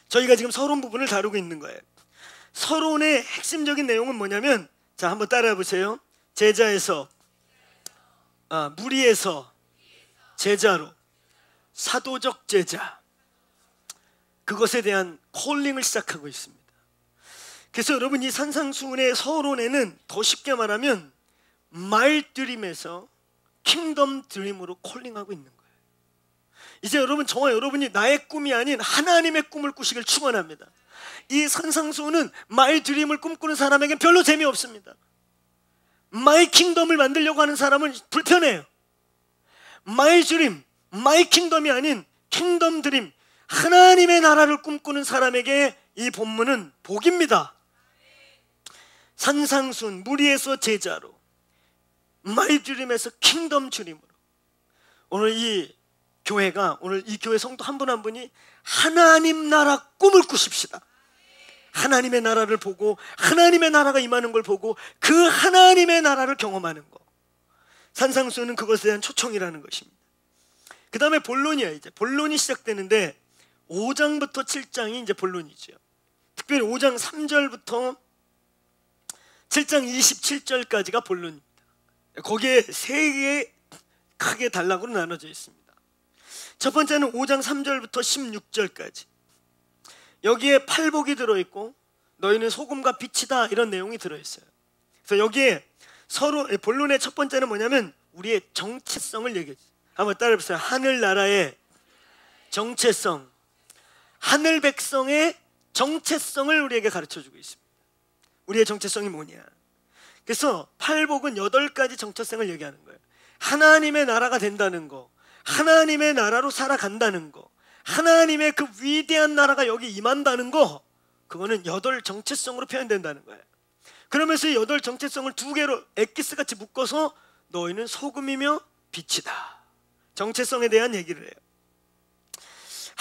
저희가 지금 서론 부분을 다루고 있는 거예요. 서론의 핵심적인 내용은 뭐냐면, 자, 한번 따라해 보세요. 제자에서, 무리에서 제자로, 사도적 제자, 그것에 대한 콜링을 시작하고 있습니다. 그래서 여러분, 이 산상수훈의 서론에는 더 쉽게 말하면 말드림에서 킹덤 드림으로 콜링하고 있는 거예요. 이제 여러분, 저와 여러분이 나의 꿈이 아닌 하나님의 꿈을 꾸시길 축원합니다. 이 산상수훈은 마이 드림을 꿈꾸는 사람에겐 별로 재미없습니다. 마이 킹덤을 만들려고 하는 사람은 불편해요. 마이 드림, 마이 킹덤이 아닌 킹덤 드림, 하나님의 나라를 꿈꾸는 사람에게 이 본문은 복입니다. 산상수훈, 무리에서 제자로, 마이 드림에서 킹덤 주림으로. 오늘 이 교회가, 오늘 이 교회 성도 한 분 한 분이 하나님 나라 꿈을 꾸십시다. 하나님의 나라를 보고 하나님의 나라가 임하는 걸 보고 그 하나님의 나라를 경험하는 거. 산상수훈은 그것에 대한 초청이라는 것입니다. 그 다음에 본론이야. 이제 본론이 시작되는데 5장부터 7장이 이제 본론이죠. 특별히 5장 3절부터 7장 27절까지가 본론입니다. 거기에 세 개의 크게 단락으로 나눠져 있습니다. 첫 번째는 5장 3절부터 16절까지. 여기에 팔복이 들어있고 너희는 소금과 빛이다, 이런 내용이 들어있어요. 그래서 여기에 서로 본론의 첫 번째는 뭐냐면 우리의 정체성을 얘기해요. 한번 따라해보세요. 하늘나라의 정체성, 하늘 백성의 정체성을 우리에게 가르쳐주고 있습니다. 우리의 정체성이 뭐냐. 그래서 팔복은 8가지 정체성을 얘기하는 거예요. 하나님의 나라가 된다는 거, 하나님의 나라로 살아간다는 거, 하나님의 그 위대한 나라가 여기 임한다는 거, 그거는 8 정체성으로 표현된다는 거예요. 그러면서 이 8 정체성을 2개로 엑기스같이 묶어서 너희는 소금이며 빛이다, 정체성에 대한 얘기를 해요.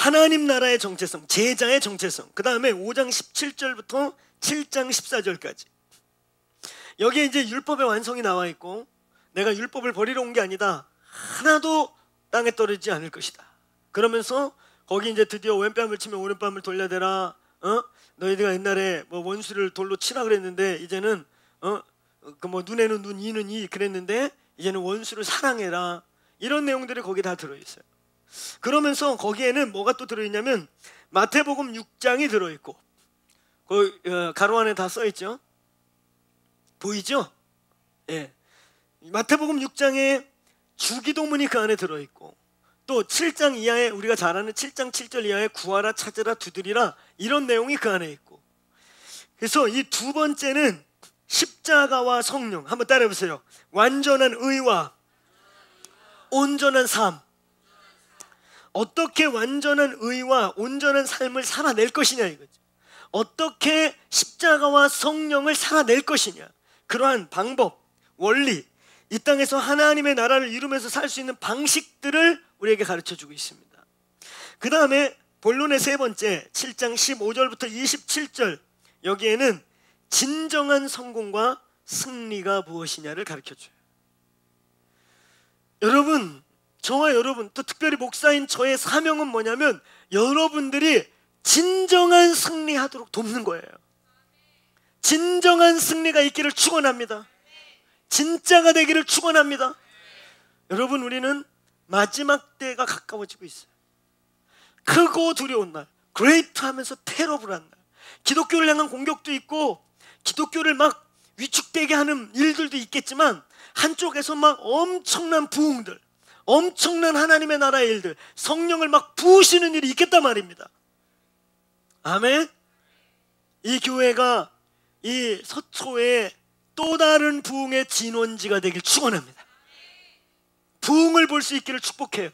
하나님 나라의 정체성, 제자의 정체성. 그 다음에 5장 17절부터 7장 14절까지. 여기에 이제 율법의 완성이 나와 있고, 내가 율법을 버리러 온 게 아니다. 하나도 땅에 떨어지지 않을 것이다. 그러면서 거기 이제 드디어 왼뺨을 치면 오른뺨을 돌려대라. 너희들가 옛날에 뭐 원수를 돌로 치라 그랬는데 이제는 그 뭐 눈에는 눈, 이는 이 그랬는데 이제는 원수를 사랑해라. 이런 내용들이 거기 다 들어있어요. 그러면서 거기에는 뭐가 또 들어있냐면 마태복음 6장이 들어있고, 그 가로 안에 다 써있죠. 보이죠? 예. 마태복음 6장에 주기도문이 그 안에 들어있고, 또 7장 이하에 우리가 잘 아는 7장 7절 이하에 구하라 찾으라 두드리라 이런 내용이 그 안에 있고, 그래서 이 두 번째는 십자가와 성령. 한번 따라해보세요. 완전한 의와 온전한 삶. 어떻게 완전한 의와 온전한 삶을 살아낼 것이냐 이거죠. 어떻게 십자가와 성령을 살아낼 것이냐. 그러한 방법, 원리, 이 땅에서 하나님의 나라를 이루면서 살 수 있는 방식들을 우리에게 가르쳐주고 있습니다. 그 다음에 본론의 세 번째 7장 15절부터 27절, 여기에는 진정한 성공과 승리가 무엇이냐를 가르쳐줘요. 여러분, 저와 여러분, 또 특별히 목사인 저의 사명은 뭐냐면 여러분들이 진정한 승리하도록 돕는 거예요. 진정한 승리가 있기를 축원합니다. 진짜가 되기를 축원합니다. 여러분, 우리는 마지막 때가 가까워지고 있어요. 크고 두려운 날, 그레이트하면서 테러블한 날. 기독교를 향한 공격도 있고 기독교를 막 위축되게 하는 일들도 있겠지만, 한쪽에서 막 엄청난 부흥들, 엄청난 하나님의 나라의 일들, 성령을 막 부으시는 일이 있겠단 말입니다. 아멘. 이 교회가 이 서초의 또 다른 부흥의 진원지가 되길 축원합니다. 부흥을 볼 수 있기를 축복해요.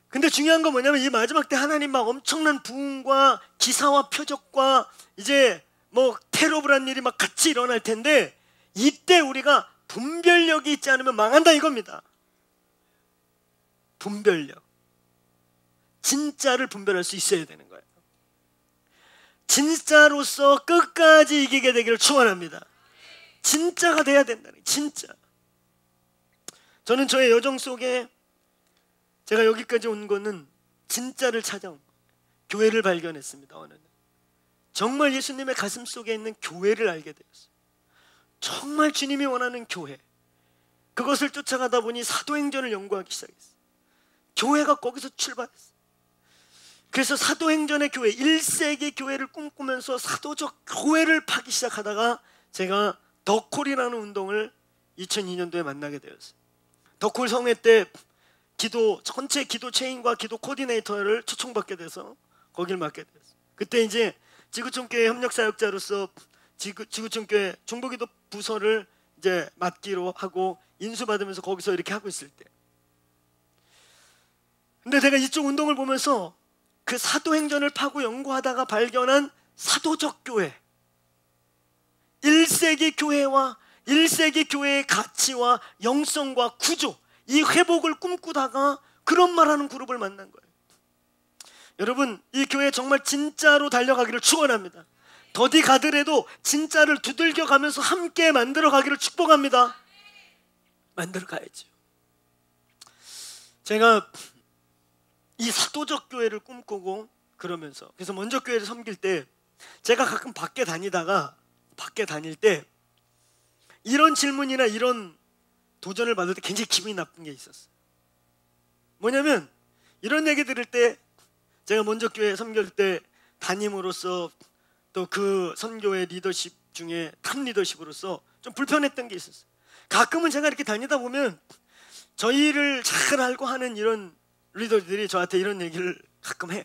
근데 중요한 건 뭐냐면 이 마지막 때 하나님 막 엄청난 부흥과 기사와 표적과 이제 뭐 테러블한 일이 막 같이 일어날 텐데, 이때 우리가 분별력이 있지 않으면 망한다 이겁니다. 분별력. 진짜를 분별할 수 있어야 되는 거예요. 진짜로서 끝까지 이기게 되기를 축원합니다. 진짜가 돼야 된다는 거예요. 진짜. 저는 저의 여정 속에 제가 여기까지 온 거는 진짜를 찾아온 거예요. 교회를 발견했습니다. 어느 날 정말 예수님의 가슴 속에 있는 교회를 알게 되었어요. 정말 주님이 원하는 교회, 그것을 쫓아가다 보니 사도행전을 연구하기 시작했어요. 교회가 거기서 출발했어요. 그래서 사도행전의 교회, 1세기 교회를 꿈꾸면서 사도적 교회를 파기 시작하다가 제가 더콜이라는 운동을 2002년도에 만나게 되었어요. 더콜 성회 때 전체 기도 체인과 기도 코디네이터를 초청받게 돼서 거길 맡게 됐어요. 그때 이제 지구촌교회 협력사역자로서 지구촌교회 중보기도 부서를 이제 맡기로 하고 인수받으면서 거기서 이렇게 하고 있을 때, 근데 제가 이쪽 운동을 보면서 그 사도행전을 파고 연구하다가 발견한 사도적 교회, 1세기 교회와 1세기 교회의 가치와 영성과 구조, 이 회복을 꿈꾸다가 그런 말하는 그룹을 만난 거예요. 여러분, 이 교회 정말 진짜로 달려가기를 축원합니다. 더디 가더라도 진짜를 두들겨 가면서 함께 만들어 가기를 축복합니다. 만들어 가야죠. 제가 이 사도적 교회를 꿈꾸고 그러면서, 그래서 먼저 교회를 섬길 때 제가 가끔 밖에 다닐 때 이런 질문이나 이런 도전을 받을 때 굉장히 기분이 나쁜 게 있었어요. 뭐냐면 이런 얘기 들을 때, 제가 먼저 교회 섬길 때 담임으로서 또 그 선교의 리더십 중에 탑 리더십으로서 좀 불편했던 게 있었어요. 가끔은 제가 이렇게 다니다 보면 저희를 잘 알고 하는 이런 리더들이 저한테 이런 얘기를 가끔 해요.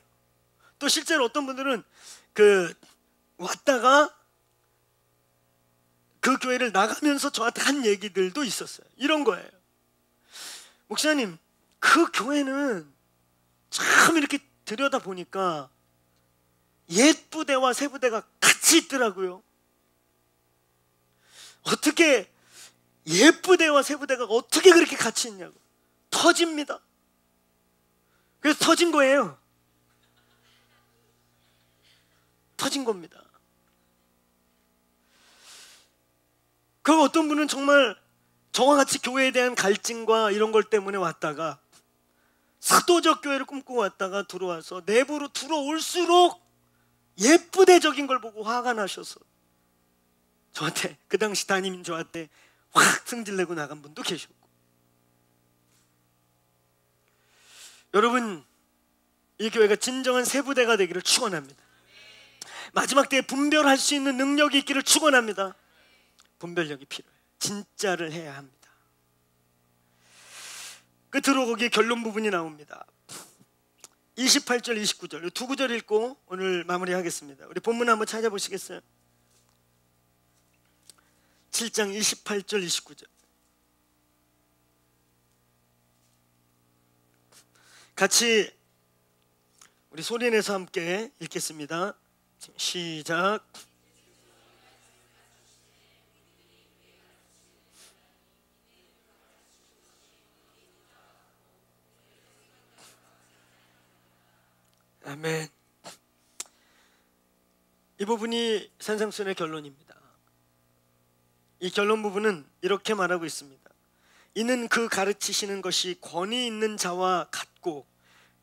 또 실제로 어떤 분들은 왔다가 그 교회를 나가면서 저한테 한 얘기들도 있었어요. 이런 거예요. 목사님, 그 교회는 참 이렇게 들여다보니까 옛 부대와 새 부대가 같이 있더라고요. 어떻게 옛 부대와 새 부대가 어떻게 그렇게 같이 있냐고. 터집니다. 그래서 터진 거예요. 터진 겁니다. 그 어떤 분은 정말 저와 같이 교회에 대한 갈증과 이런 걸 때문에 왔다가 사도적 교회를 꿈꾸고 왔다가 들어와서 내부로 들어올수록 예쁘대적인 걸 보고 화가 나셔서 저한테, 그 당시 담임인 저한테 확 승질내고 나간 분도 계셨고, 여러분, 이 교회가 진정한 세부대가 되기를 축원합니다. 마지막 때에 분별할 수 있는 능력이 있기를 축원합니다. 분별력이 필요해요. 진짜를 해야 합니다. 끝으로 거기에 결론 부분이 나옵니다. 28절, 29절 두 구절 읽고 오늘 마무리하겠습니다. 우리 본문 한번 찾아보시겠어요? 7장 28절, 29절 같이 우리 소리내서 함께 읽겠습니다. 시작. 아멘. 이 부분이 산상순의 결론입니다. 이 결론 부분은 이렇게 말하고 있습니다. 이는 그 가르치시는 것이 권위 있는 자와 같고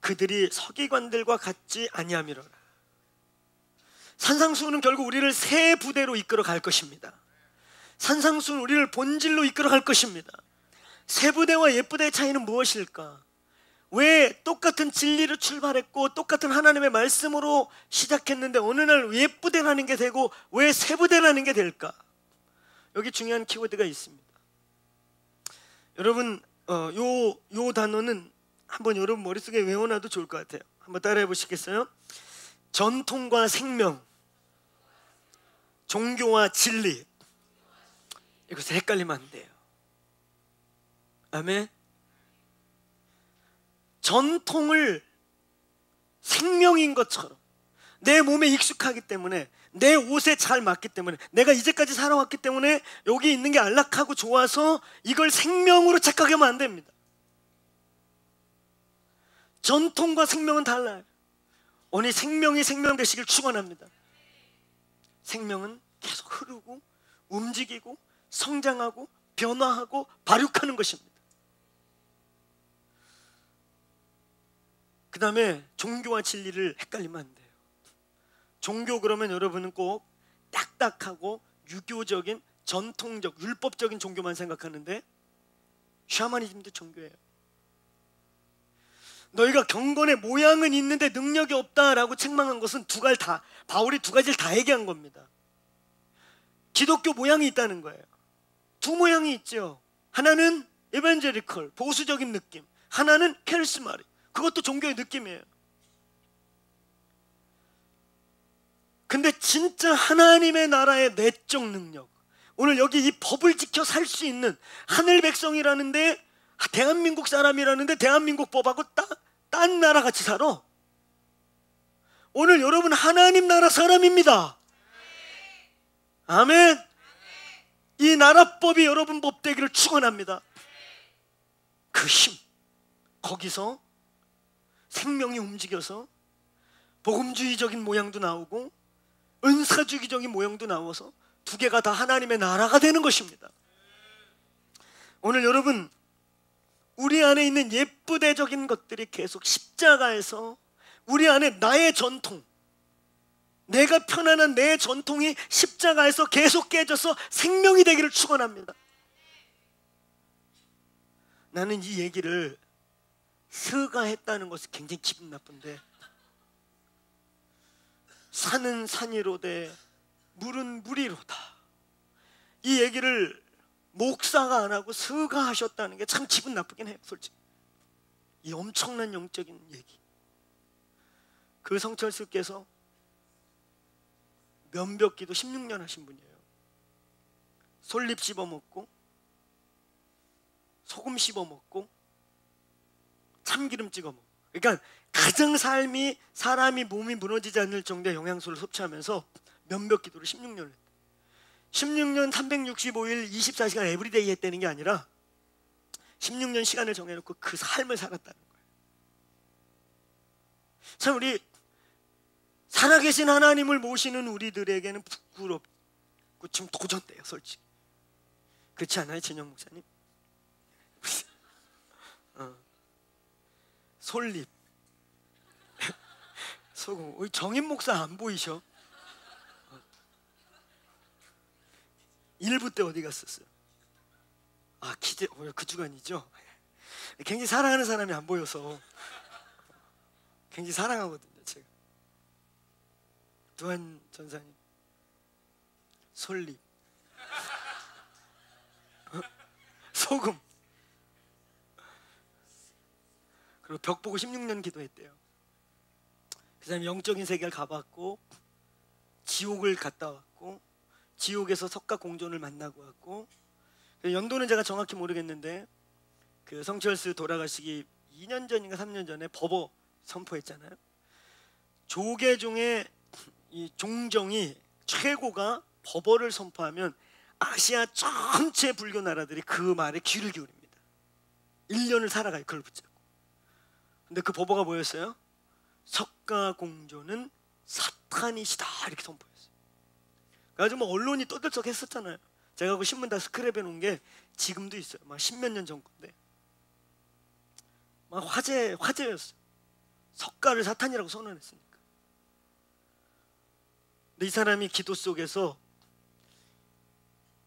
그들이 서기관들과 같지 아니함이로라. 산상수훈은 결국 우리를 새 부대로 이끌어 갈 것입니다. 산상수훈은 우리를 본질로 이끌어 갈 것입니다. 새 부대와 옛 부대의 차이는 무엇일까? 왜 똑같은 진리로 출발했고 똑같은 하나님의 말씀으로 시작했는데 어느 날 옛 부대라는 게 되고 왜 새 부대라는 게 될까? 여기 중요한 키워드가 있습니다. 여러분, 요 단어는 한번 여러분 머릿속에 외워놔도 좋을 것 같아요. 한번 따라해 보시겠어요? 전통과 생명, 종교와 진리. 이것을 헷갈리면 안 돼요. 아멘. 전통을 생명인 것처럼 내 몸에 익숙하기 때문에, 내 옷에 잘 맞기 때문에, 내가 이제까지 살아왔기 때문에 여기 있는 게 안락하고 좋아서 이걸 생명으로 착각하면 안 됩니다. 전통과 생명은 달라요. 오늘 생명이 생명 되시길 축원합니다. 생명은 계속 흐르고 움직이고 성장하고 변화하고 발육하는 것입니다. 그 다음에 종교와 진리를 헷갈리면 안 돼요. 종교 그러면 여러분은 꼭 딱딱하고 유교적인 전통적 율법적인 종교만 생각하는데 샤머니즘도 종교예요. 너희가 경건의 모양은 있는데 능력이 없다라고 책망한 것은 바울이 두 가지를 다 얘기한 겁니다. 기독교 모양이 있다는 거예요. 두 모양이 있죠. 하나는 에반제리컬, 보수적인 느낌, 하나는 카리스마리, 그것도 종교의 느낌이에요. 근데 진짜 하나님의 나라의 내적 능력, 오늘 여기 이 법을 지켜 살 수 있는 하늘 백성이라는데, 대한민국 사람이라는데 대한민국 법하고 딴 나라 같이 살아. 오늘 여러분 하나님 나라 사람입니다. 아멘. 이 나라법이 여러분 법 되기를 축원합니다. 그 힘, 거기서 생명이 움직여서 복음주의적인 모양도 나오고 은사주의적인 모양도 나와서 두 개가 다 하나님의 나라가 되는 것입니다. 오늘 여러분, 우리 안에 있는 예쁘대적인 것들이 계속 십자가에서 우리 안에 나의 전통, 내가 편안한 내 전통이 십자가에서 계속 깨져서 생명이 되기를 축원합니다. 나는 이 얘기를 스가했다는 것이 굉장히 기분 나쁜데, 산은 산이로되 물은 물이로다, 이 얘기를 목사가 안 하고 스가 하셨다는 게 참 기분 나쁘긴 해요. 솔직히 이 엄청난 영적인 얘기, 그 성철수께서 면벽기도 16년 하신 분이에요. 솔잎 씹어먹고 소금 씹어먹고 참기름 찍어먹고, 그러니까 가장 사람이 몸이 무너지지 않을 정도의 영양소를 섭취하면서 면벽기도를 16년을 했대요. 16년 365일 24시간 에브리데이 했다는 게 아니라 16년 시간을 정해놓고 그 삶을 살았다는 거예요. 참, 우리 살아계신 하나님을 모시는 우리들에게는 부끄럽고 지금 도전돼요, 솔직히. 그렇지 않아요, 진영 목사님? 솔잎, 소금. 정인 목사 안 보이셔? 1부 때 어디 갔었어요? 기대, 그 주간이죠? 굉장히 사랑하는 사람이 안 보여서 굉장히 사랑하거든요, 제가. 두한 전사님, 솔잎, 소금. 그리고 벽 보고 16년 기도했대요. 그 사람이 영적인 세계를 가봤고, 지옥을 갔다 왔고, 지옥에서 석가 공존을 만나고 왔고, 연도는 제가 정확히 모르겠는데 그 성철수 돌아가시기 2년 전인가 3년 전에 법어 선포했잖아요. 조계 중에 이 종정이 최고가 법어를 선포하면 아시아 전체 불교 나라들이 그 말에 귀를 기울입니다. 1년을 살아가요, 그걸 붙잡고. 근데 그 법어가 뭐였어요? 석가 공존은 사탄이시다, 이렇게 선포했어요. 그래가지고 뭐 언론이 떠들썩했었잖아요. 제가 그 신문 다 스크랩해 놓은 게 지금도 있어요. 막 10몇 년 전 건데 막 화제였어요. 석가를 사탄이라고 선언했으니까. 근데 이 사람이 기도 속에서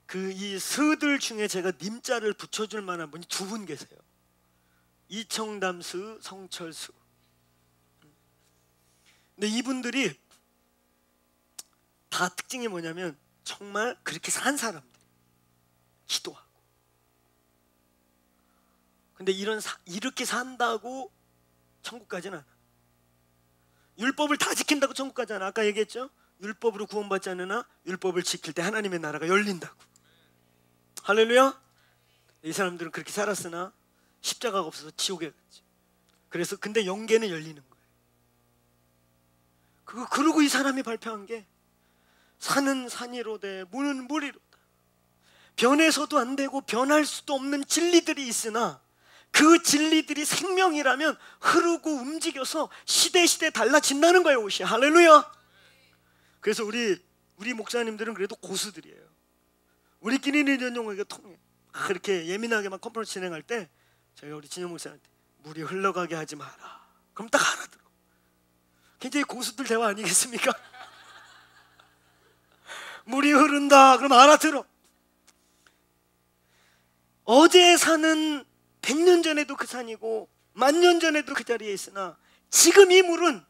그 이 스들 중에 제가 님자를 붙여줄 만한 분이 2분 계세요. 이청담스, 성철수. 근데 이분들이 다 특징이 뭐냐면 정말 그렇게 산 사람들, 기도하고. 근데 이렇게 산다고 천국 가진 않아. 율법을 다 지킨다고 천국 가지 않아. 아까 얘기했죠? 율법으로 구원받지 않으나 율법을 지킬 때 하나님의 나라가 열린다고. 할렐루야. 이 사람들은 그렇게 살았으나 십자가가 없어서 지옥에 갔지. 그래서 근데 영계는 열리는 거예요. 그러고 이 사람이 발표한 게 산은 산이로되 물은 물이로다. 변해서도 안 되고 변할 수도 없는 진리들이 있으나 그 진리들이 생명이라면 흐르고 움직여서 시대 달라진다는 거예요, 옷이. 할렐루야. 그래서 우리 목사님들은 그래도 고수들이에요. 우리끼리는 이런 용어가 통해. 그렇게 예민하게 막 컨퍼런스 진행할 때 제가 우리 진영 목사한테 물이 흘러가게 하지 마라. 그럼 딱 알아들어. 굉장히 고수들 대화 아니겠습니까? 물이 흐른다. 그럼 알아들어. 어제 산은 100년 전에도 그 산이고 10,000년 전에도 그 자리에 있으나 지금 이 물은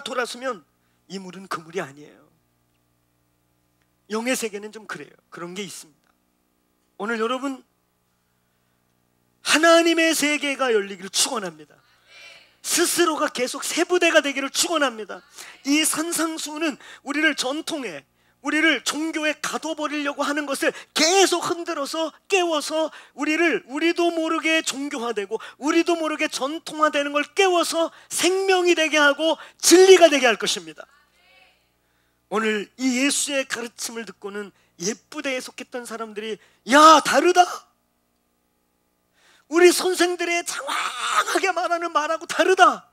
돌았으면 이 물은 그 물이 아니에요. 영의 세계는 좀 그래요. 그런 게 있습니다. 오늘 여러분 하나님의 세계가 열리기를 축원합니다. 스스로가 계속 세부대가 되기를 축원합니다. 이 산상수는 우리를 전통에, 우리를 종교에 가둬버리려고 하는 것을 계속 흔들어서 깨워서 우리도 모르게 종교화되고 우리도 모르게 전통화되는 걸 깨워서 생명이 되게 하고 진리가 되게 할 것입니다. 오늘 이 예수의 가르침을 듣고는 예부대에 속했던 사람들이 야, 다르다. 우리 선생들의 장황하게 말하는 말하고 다르다.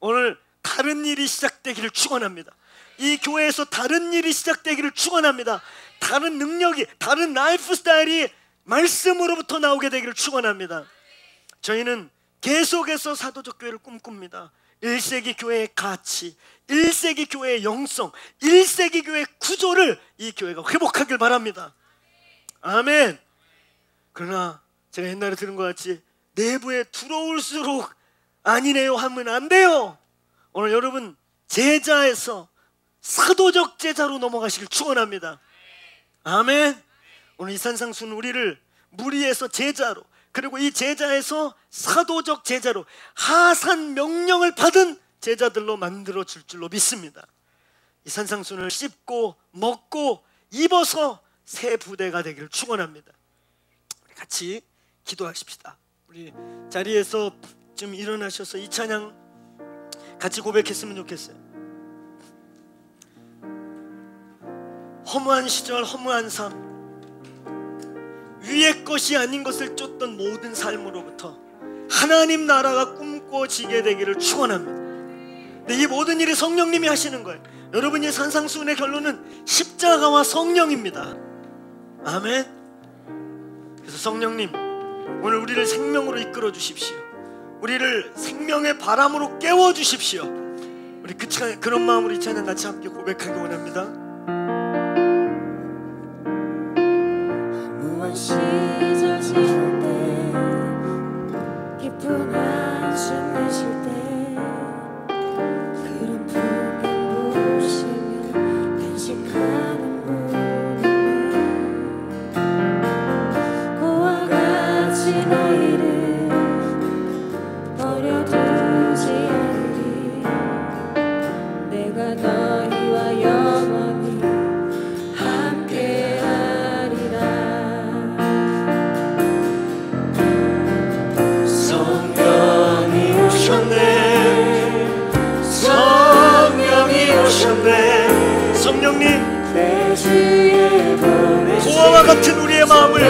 오늘 다른 일이 시작되기를 축원합니다. 이 교회에서 다른 일이 시작되기를 축원합니다. 다른 능력이, 다른 라이프 스타일이 말씀으로부터 나오게 되기를 축원합니다. 저희는 계속해서 사도적 교회를 꿈꿉니다. 1세기 교회의 가치, 1세기 교회의 영성, 1세기 교회의 구조를 이 교회가 회복하길 바랍니다. 아멘. 그러나 제가 옛날에 들은 것 같이 내부에 들어올수록 아니네요 하면 안 돼요. 오늘 여러분 제자에서 사도적 제자로 넘어가시길 축원합니다. 아멘. 오늘 이 산상수는 우리를 무리에서 제자로, 그리고 이 제자에서 사도적 제자로 하산 명령을 받은 제자들로 만들어 줄 줄로 믿습니다. 이 산상수를 씹고 먹고 입어서 새 부대가 되기를 축원합니다. 우리 같이 기도하십시다. 우리 자리에서 좀 일어나셔서 이 찬양 같이 고백했으면 좋겠어요. 허무한 시절, 허무한 삶, 위의 것이 아닌 것을 쫓던 모든 삶으로부터 하나님 나라가 꿈꿔지게 되기를 축원합니다. 근데 이 모든 일이 성령님이 하시는 거예요. 여러분이 산상수훈의 결론은 십자가와 성령입니다. 아멘. 그래서 성령님, 오늘 우리를 생명으로 이끌어 주십시오. 우리를 생명의 바람으로 깨워 주십시오. 우리 그런 마음으로 이 찬양 같이 함께 고백하기 원합니다. 시절 지울 때 기쁜 한숨 내쉴 때 그런 풍경 보시며 간식하는 분을 고와 같이 너희를 버려두지 않으리. 내가 너희와 영원히 함께하리라. 성령이 오셨네. 성령님, 고아와 같은 우리의 마음을,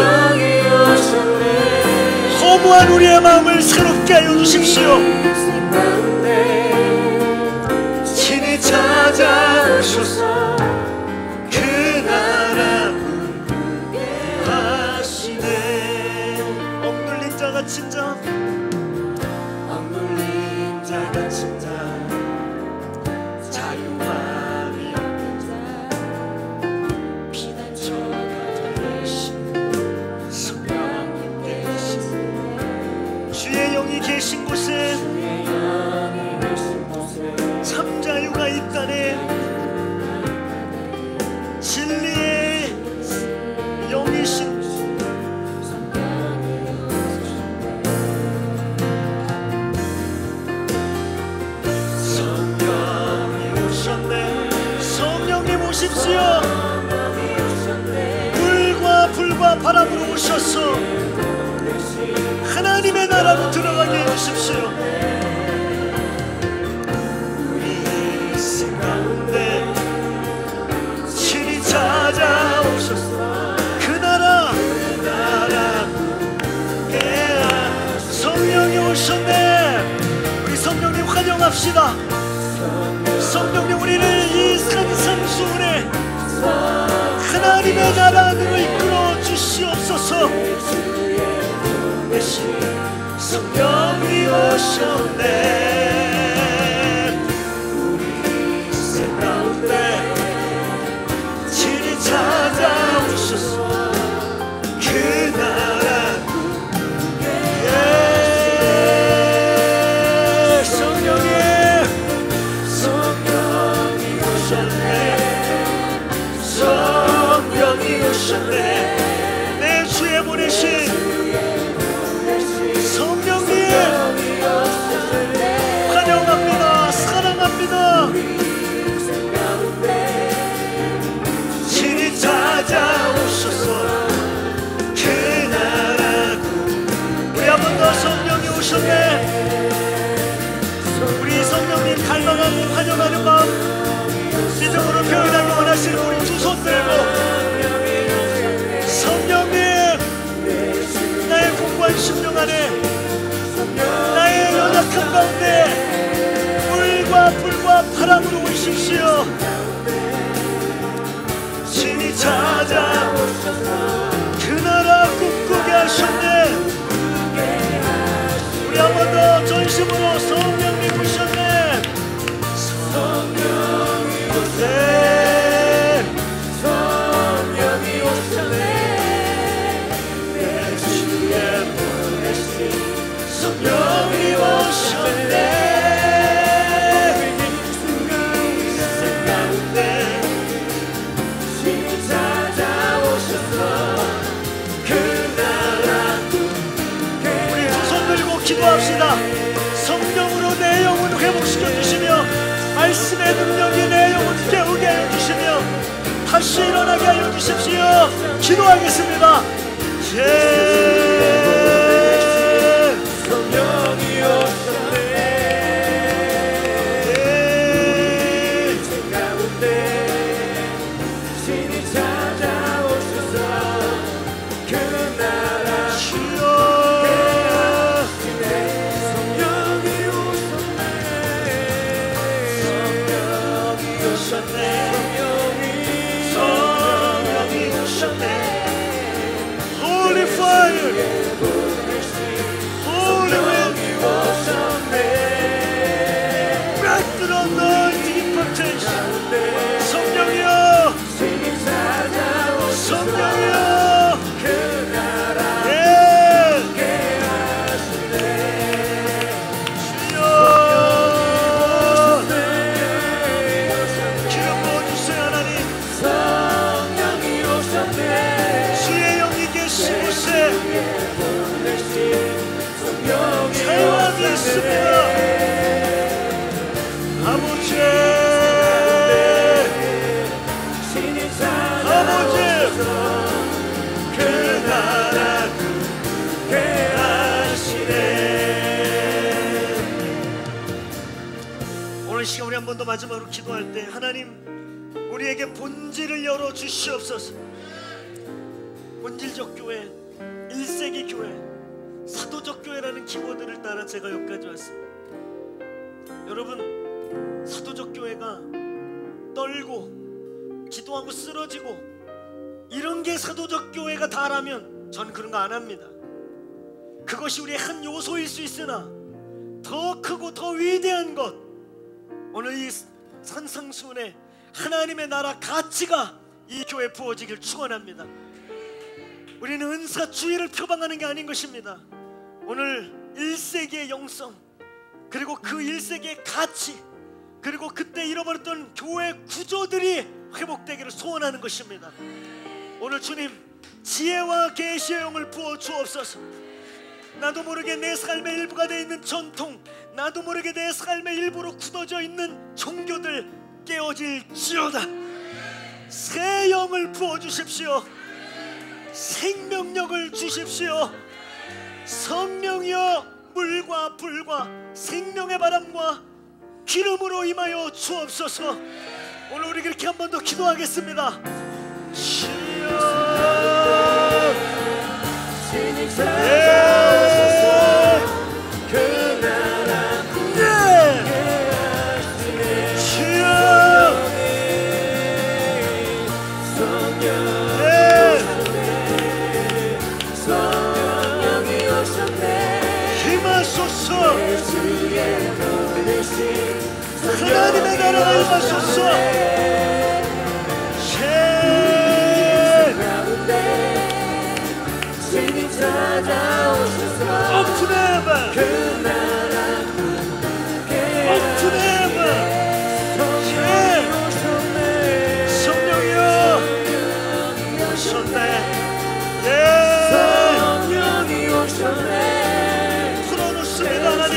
허무한 우리의 마음을 새롭게 하여 주십시오. 친히 찾아오셔서 그 나라 꿈꾸게 하시네. 억눌린 자가 친자, 억눌린 자가 친자, 자유함이 없는 자, 피난처가 되신 성령님 계신, 주의 영이 계신 곳에 참 자유가 있다네. 진리의 영이신 성령님 오십시오. 불과 바람으로 오셔서 하나님의 나라로 들어가게 해주십시오. 우리 인생 가운데 친히 찾아오셔서 그 나라 성령이 오셨네. 우리 성령님 환영합시다. 성령님, 우리를 이 산상수훈에 하나님의 나라 안으로 이끌어 주시옵소서. 성령이 오셨네. 우리 인생 가운데 친히 찾아오셔서 그 나라 내 주에 보내신 성령님 환영합니다. 사랑합니다. 친히 찾아오셔서 그 나라 우리 한 번 더 성령이 오셨네. 우리 성령님 갈망하고 환영하는 마음 믿음으로 표현하기 원하시는 우리 두 손 들고, 성령님, 나의 공고한 심령 안에, 나의 연약한 가운데 불과 바람으로 오십시오. 친히 찾아오셔서 그 나라 꿈꾸게 하셨네. 우리 한 번 더 전심으로 성령님 오셨네. 성령이 오셨네. 성령이 오셨네. 내 주에 보내신 성령이 오셨네. 인생 가운데 친히 찾아오셔서 그 나라 우리 두 손 들고 기도합시다. 성령으로 내 영혼 회복시켜 주시며 말씀의 능력이 내 영혼 깨우게 해주시며 다시 일어나게 하여 주십시오. 기도하겠습니다. 성령이 오셨네. 인생 가운데 친히 찾아오셔서 그 나라 주여. 성령이 오셨네. 오늘 시간 우리 한 번 더 마지막으로 기도할 때 하나님 우리에게 본질을 열어 주시옵소서. 본질적 교회, 1세기 교회, 사도적 교회라는 키워드를 따라 제가 여기까지 왔습니다. 여러분, 사도적 교회가 떨고 기도하고 쓰러지고 이런 게 사도적 교회가 다라면 전 그런 거 안 합니다. 그것이 우리의 한 요소일 수 있으나 더 크고 더 위대한 것, 오늘 이 산상수훈의 하나님의 나라 가치가 이 교회에 부어지길 축원합니다. 우리는 은사주의를 표방하는 게 아닌 것입니다. 오늘 1세기의 영성, 그리고 그 1세기의 가치, 그리고 그때 잃어버렸던 교회 구조들이 회복되기를 소원하는 것입니다. 오늘 주님 지혜와 계시의 영을 부어 주옵소서. 나도 모르게 내 삶의 일부가 되어 있는 전통, 나도 모르게 내 삶의 일부로 굳어져 있는 종교들 깨어질지어다. 새 영을 부어 주십시오. 생명력을 주십시오. 성령이여 물과 불과 생명의 바람과 기름으로 임하여 주옵소서. 오늘 우리 그렇게 한 번 더 기도하겠습니다. 주여 그 나라 주여 힘하소서. 하나님의 나라가 임하소서. 오픈해봐. 그 나라 오픈해봐. 성령이여 오셨네. 성령이 오셨네. 풀어놓습니다. 하나님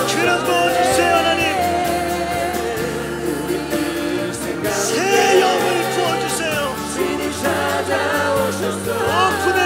기름 부어주세요. 하나님 새 영을 부어주세요. 오픈해.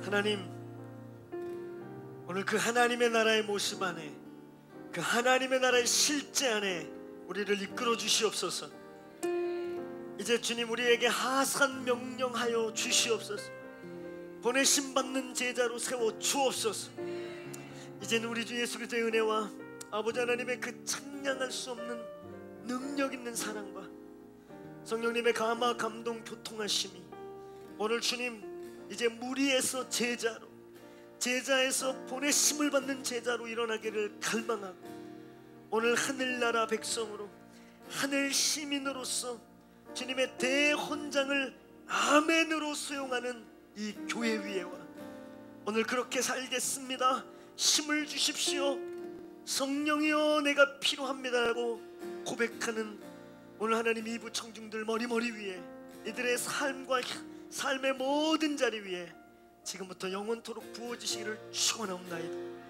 하나님 오늘 그 하나님의 나라의 모습 안에, 그 하나님의 나라의 실제 안에 우리를 이끌어 주시옵소서. 이제 주님 우리에게 하산 명령하여 주시옵소서. 보내심 받는 제자로 세워 주옵소서. 이제는 우리 주 예수 그리스도의 은혜와 아버지 하나님의 그 찬양할 수 없는 능력 있는 사랑과 성령님의 감화 감동 교통하심이 오늘 주님 이제 무리에서 제자로, 제자에서 보내심을 받는 제자로 일어나기를 갈망하고 오늘 하늘나라 백성으로 하늘 시민으로서 주님의 대헌장을 아멘으로 수용하는 이 교회 위에와 오늘 그렇게 살겠습니다. 힘을 주십시오. 성령이여 내가 필요합니다라고 고백하는 오늘 하나님 이부 청중들 머리 위에 이들의 삶과 삶의 모든 자리 위에 지금부터 영원토록 부어지시기를 축원하옵나이다.